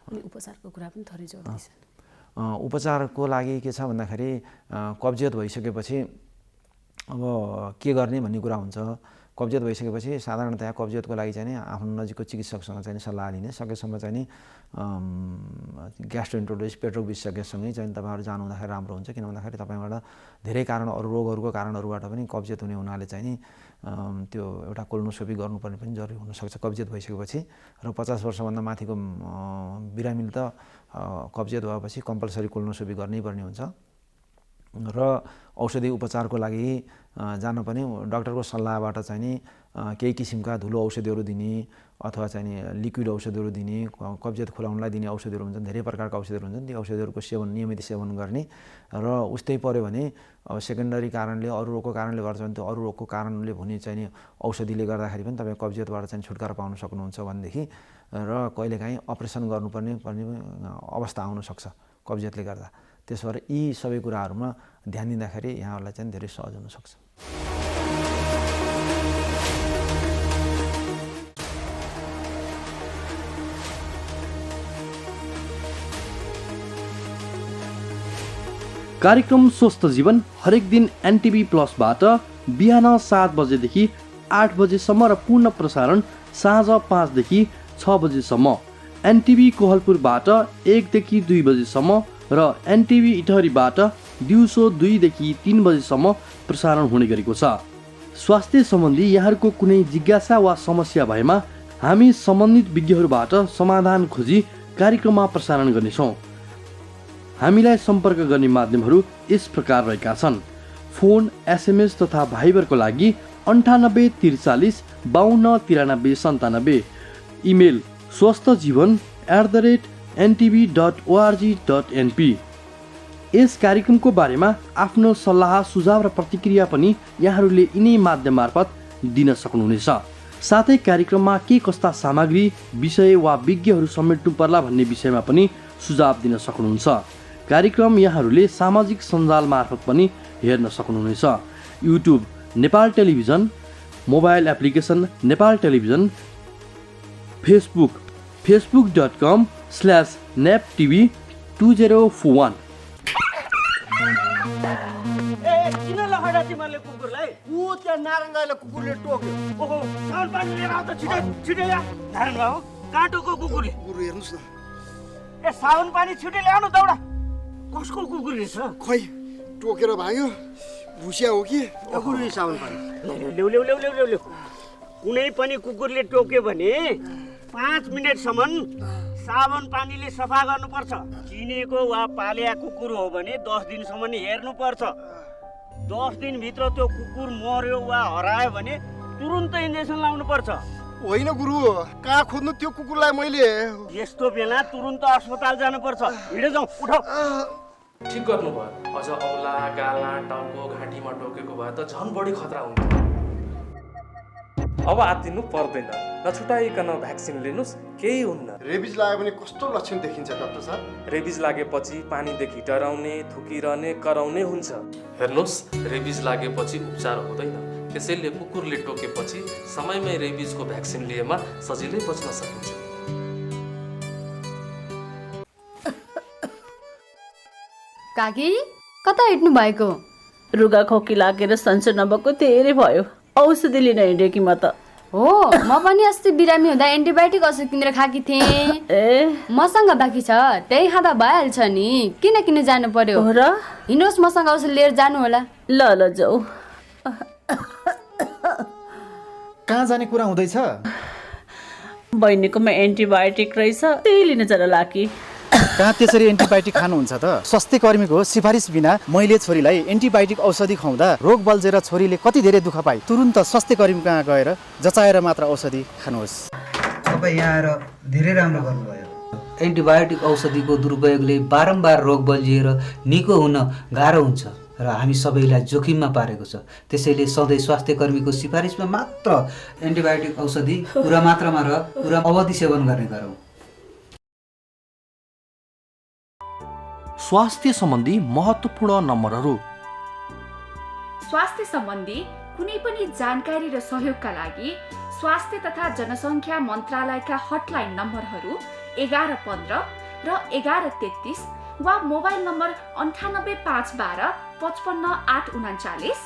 अनि उपचारको कुरा पनि थोरै जोड्दैछ। उपचारको लागि के छ भन्दाखेरि कब्जियत भइसकेपछि अब के गर्ने भन्ने कुरा हुन्छ। कब्जियत भइसकेपछि साधारणतया कब्जियतको लागि चाहिँ आफ्नो नजिकको चिकित्सकसँग चाहिँ सल्लाह लिने, सकेसम्म चाहिँ नि ग्यास्ट्रोइन्टरोलोजिस्ट पेट्रोक विशेषज्ञसँगै चाहिँ तपाईँहरू जानु हुँदाखेरि राम्रो हुन्छ। किन भन्दाखेरि तपाईँबाट धेरै कारण अरू रोगहरूको कारणहरूबाट पनि कब्जियत हुने हुनाले चाहिँ नि त्यो एउटा कोलोनोस्कोपी गर्नुपर्ने पनि जरुरी हुनसक्छ कब्जियत भइसकेपछि। र 50 वर्षभन्दा माथिको बिरामीले त कब्जियत भएपछि कम्पलसरी कोलोनोस्कोपी गर्नै पर्ने हुन्छ र औषधि उपचारको लागि जान पनि डाक्टरको सल्लाहबाट चाहिँ नि केही किसिमका धुलो औषधिहरू दिने अथवा चाहिँ नि लिक्विड औषधिहरू दिने, कब्जियत खुलाउनलाई दिने औषधिहरू हुन्छन्, धेरै प्रकारका औषधिहरू हुन्छन्। ती औषधिहरूको नियमित सेवन गर्ने र उस्तै पर्यो भने अब सेकेन्डरी कारणले अरू रोगको कारणले गर्छ भने त्यो अरू रोगको कारणले हुने चाहिँ नि औषधिले गर्दाखेरि पनि तपाईँ कब्जियतबाट चाहिँ छुटकारा पाउन सक्नुहुन्छ भनेदेखि र कहिलेकाहीँ अपरेसन गर्नुपर्ने अवस्था आउनसक्छ कब्जियतले गर्दा। त्यसो भएर यी सबै कुराहरूमा ध्यान दिँदाखेरि यहाँहरूलाई चाहिँ धेरै सहज हुनसक्छ। कार्यक्रम स्वस्थ जीवन हरेक दिन एनटिभी प्लसबाट बिहान 7 बजेदेखि 8 बजेसम्म र पूर्ण प्रसारण साँझ 5 देखि 6 बजेसम्म, एनटिभी कोहलपुरबाट 1 देखि 2 बजेसम्म र एनटिभी इटहरीबाट दिउँसो 2 देखि 3 बजेसम्म प्रसारण हुने गरेको छ। स्वास्थ्य सम्बन्धी यहाँहरूको कुनै जिज्ञासा वा समस्या भएमा हामी सम्बन्धित विज्ञहरूबाट समाधान खोजी कार्यक्रममा प्रसारण गर्नेछौँ। हामीलाई सम्पर्क गर्ने माध्यमहरू यस प्रकार रहेका छन्। फोन, एसएमएस तथा भाइबरको लागि 98 43 52 93 97, इमेल swasthajievan@ntv.org.np। यस कार्यक्रमको बारेमा आफ्नो सल्लाह सुझाव र प्रतिक्रिया पनि यहाँहरूले यिनै माध्यम मार्फत दिन सक्नुहुनेछ। साथै कार्यक्रममा के कस्ता सामग्री, विषय वा विज्ञहरू समेट्नु पर्ला भन्ने विषयमा पनि सुझाव दिन सक्नुहुन्छ। कार्यक्रम यहाँहरूले सामाजिक सञ्जाल मार्फत पनि हेर्न सक्नुहुनेछ। YouTube Nepal television, mobile application Nepal television, Facebook facebook.com/naptv2041। किन लखडा तिमीहरूले कुकुरलाई? ऊ त्यहाँ नारायणले कुकुरले टोक्यो। ओहो, साउन पानी लिएर आऊ त छिटो छिटो ल्या। नारायण बाबु, काँटोको कुकुरले। कुकुर हेर्नुस् न। ए साउन पानी छिटो ल्याउनु दौडा। कसको कुकुर रहेछ? खोइ टोकेर भाग्यो। भुसिया हो कि? कुकुर साउन पानी। ल्याउ ल्याउ ल्याउ ल्याउ ल्याउ। कुनै पनि कुकुरले टोक्यो भने 5 मिनेटसम्म साबुन पानीले सफा गर्नुपर्छ। चिनेको वा पालिया कुकुर हो भने 10 दिनसम्म हेर्नुपर्छ। 10 दिनभित्र त्यो कुकुर मर्यो वा हरायो भने तुरुन्तै इन्जेक्सन लाउनुपर्छ। होइन गुरु, कहाँ खोज्नु त्यो कुकुरलाई मैले? यस्तो बेला तुरुन्त अस्पताल जानुपर्छ। हिँडे जाउँ, उठाऊ। ठिक गर्नुभयो। अझ औला, गाला, टाउको, घाँटीमा टोकेको भए त झन् बढी खतरा हुन्छ। अब आत्तिनु पर्दैन, नछुटाइकन भ्याक्सिन लिनुस्, केही हुन्न। रेबिज लाग्यो भने कस्तो लक्षण देखिन्छ डाक्टर साहब? रेबिज लागेपछि पानीदेखि डराउने, थुकिरहने, कराउने हुन्छ। हेर्नुहोस्, रेबिज लागेपछि उपचार हुँदैन, त्यसैले कुकुरले टोकेपछि समयमै रेबिजको भ्याक्सिन लिएमा सजिलै बच्न सकिन्छ। काकी कता हिँड्नु भएको? रुगा खोकी लागेर सन्चो नभएको धेरै भयो, औषधि लिन हिँडेँ कि म त। हो, म पनि अस्ति बिरामी हुँदा एन्टिबायोटिक औषधि किनेर खाकी थिएँ। मसँग बाँकी छ, त्यही खाँदा भइहाल्छ नि, किन किन जानु पर्यो र? हिँड्नुहोस्, मसँग औषधि लिएर जानु होला। ल ल जाऊ। कहाँ जाने कुरा हुँदैछ? बहिनीकोमा एन्टिबायोटिक रहेछ, त्यही लिन जरा लाकी। कहाँ त्यसरी एन्टिबायोटिक खानुहुन्छ त? स्वास्थ्य कर्मीको सिफारिस बिना मैले छोरीलाई एन्टिबायोटिक औषधि खुवाउँदा रोग बल्झेर छोरीले कति धेरै दुःख पाए। तुरुन्त स्वास्थ्य कर्मी कहाँ गएर जचाएर मात्र औषधि खानुहोस्। तपाईँ यहाँ आएर धेरै राम्रो गर्नुभयो। एन्टिबायोटिक औषधिको दुरुपयोगले बारम्बार रोग बल्झिएर निको हुन गाह्रो हुन्छ र हामी सबैलाई जोखिममा पारेको छ। त्यसैले सधैँ स्वास्थ्य कर्मीको सिफारिसमा मात्र एन्टिबायोटिक औषधि पुरा मात्रामा र पुरा अवधि सेवन गर्ने गरौँ। स्वास्थ्य सम्बन्धी महत्त्वपूर्ण नम्बरहरू। स्वास्थ्य सम्बन्धी कुनै पनि जानकारी र सहयोगका लागि स्वास्थ्य तथा जनसङ्ख्या मन्त्रालयका हटलाइन नम्बरहरू 1115 र 1133 वा मोबाइल नम्बर 985112 55839।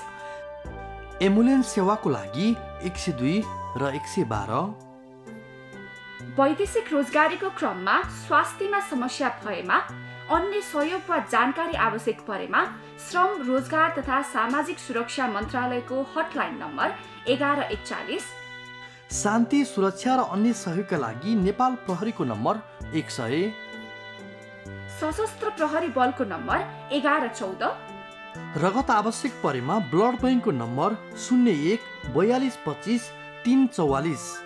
एम्बुलेन्स सेवाको लागि 102 र 112। वैदेशिक रोजगारीको क्रममा स्वास्थ्यमा समस्या भएमा, अन्य सहयोग वा जानकारी आवश्यक परेमा श्रम, रोजगार तथा सामाजिक सुरक्षा मन्त्रालयको हटलाइन नम्बर 1141। शान्ति, सुरक्षा र अन्य सहयोगका लागि नेपाल प्रहरीको नम्बर 100। सशस्त्र प्रहरी बलको नम्बर 1114। रगत आवश्यक परेमा ब्लड बैंकको नम्बर 01 42 25 344।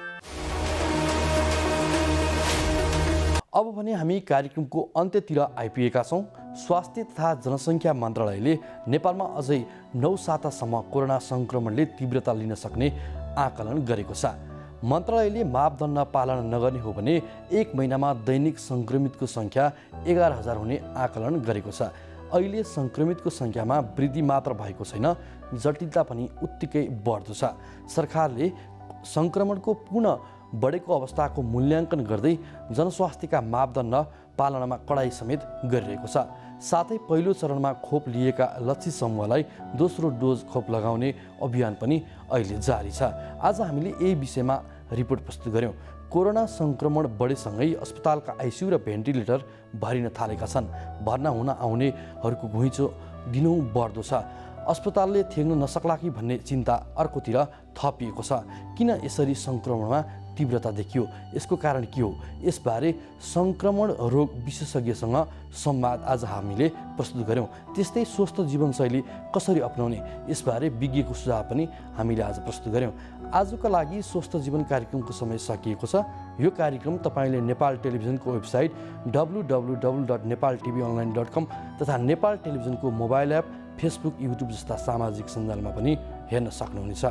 अब भने हामी कार्यक्रमको अन्त्यतिर आइपुगेका छौँ। स्वास्थ्य तथा जनसङ्ख्या मन्त्रालयले नेपालमा अझै 9 सातासम्म कोरोना सङ्क्रमणले तीव्रता लिन सक्ने आकलन गरेको छ। मन्त्रालयले मापदण्ड पालना नगर्ने हो भने 1 महिनामा दैनिक सङ्क्रमितको सङ्ख्या 11,000 हुने आकलन गरेको छ। अहिले सङ्क्रमितको सङ्ख्यामा वृद्धि मात्र भएको छैन, जटिलता पनि उत्तिकै बढ्दो छ। सरकारले सङ्क्रमणको पुनः बढेको अवस्थाको मूल्याङ्कन गर्दै जनस्वास्थ्यका मापदण्ड पालनामा कडाई समेत गरिरहेको छ। साथै पहिलो चरणमा खोप लिएका लक्षित समूहलाई दोस्रो डोज खोप लगाउने अभियान पनि अहिले जारी छ। आज हामीले यही विषयमा रिपोर्ट प्रस्तुत गर्यौँ। कोरोना सङ्क्रमण बढेसँगै अस्पतालका आइसियु र भेन्टिलेटर भरिन थालेका छन्। भर्ना हुन आउनेहरूको घुइँचो दिनौँ बढ्दो छ। अस्पतालले थ्याक्न नसक्ला कि भन्ने चिन्ता अर्कोतिर थपिएको छ। किन यसरी सङ्क्रमणमा तीव्रता देखियो? यसको कारण के हो? यसबारे सङ्क्रमण रोग विशेषज्ञसँग संवाद आज हामीले प्रस्तुत गर्यौँ। त्यस्तै स्वस्थ जीवनशैली कसरी अपनाउने, यसबारे विज्ञको सुझाव पनि हामीले आज प्रस्तुत गर्यौँ। आजको लागि स्वस्थ जीवन कार्यक्रमको समय सकिएको छ। यो कार्यक्रम तपाईँले नेपाल टेलिभिजनको वेबसाइट www.nepaltvonline.com तथा नेपाल टेलिभिजनको मोबाइल एप, फेसबुक, युट्युब जस्ता सामाजिक सञ्जालमा पनि हेर्न सक्नुहुनेछ।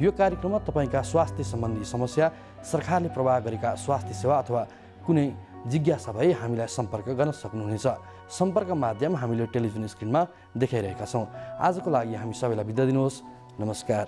यो कार्यक्रममा तपाईँका स्वास्थ्य सम्बन्धी समस्या, सरकारले प्रवाह गरेका स्वास्थ्य सेवा अथवा कुनै जिज्ञासा भए हामीलाई सम्पर्क गर्न सक्नुहुनेछ। सम्पर्क माध्यम हामीले टेलिभिजन स्क्रिनमा देखाइरहेका छौँ। आजको लागि हामी सबैलाई बिदा दिनुहोस्। नमस्कार।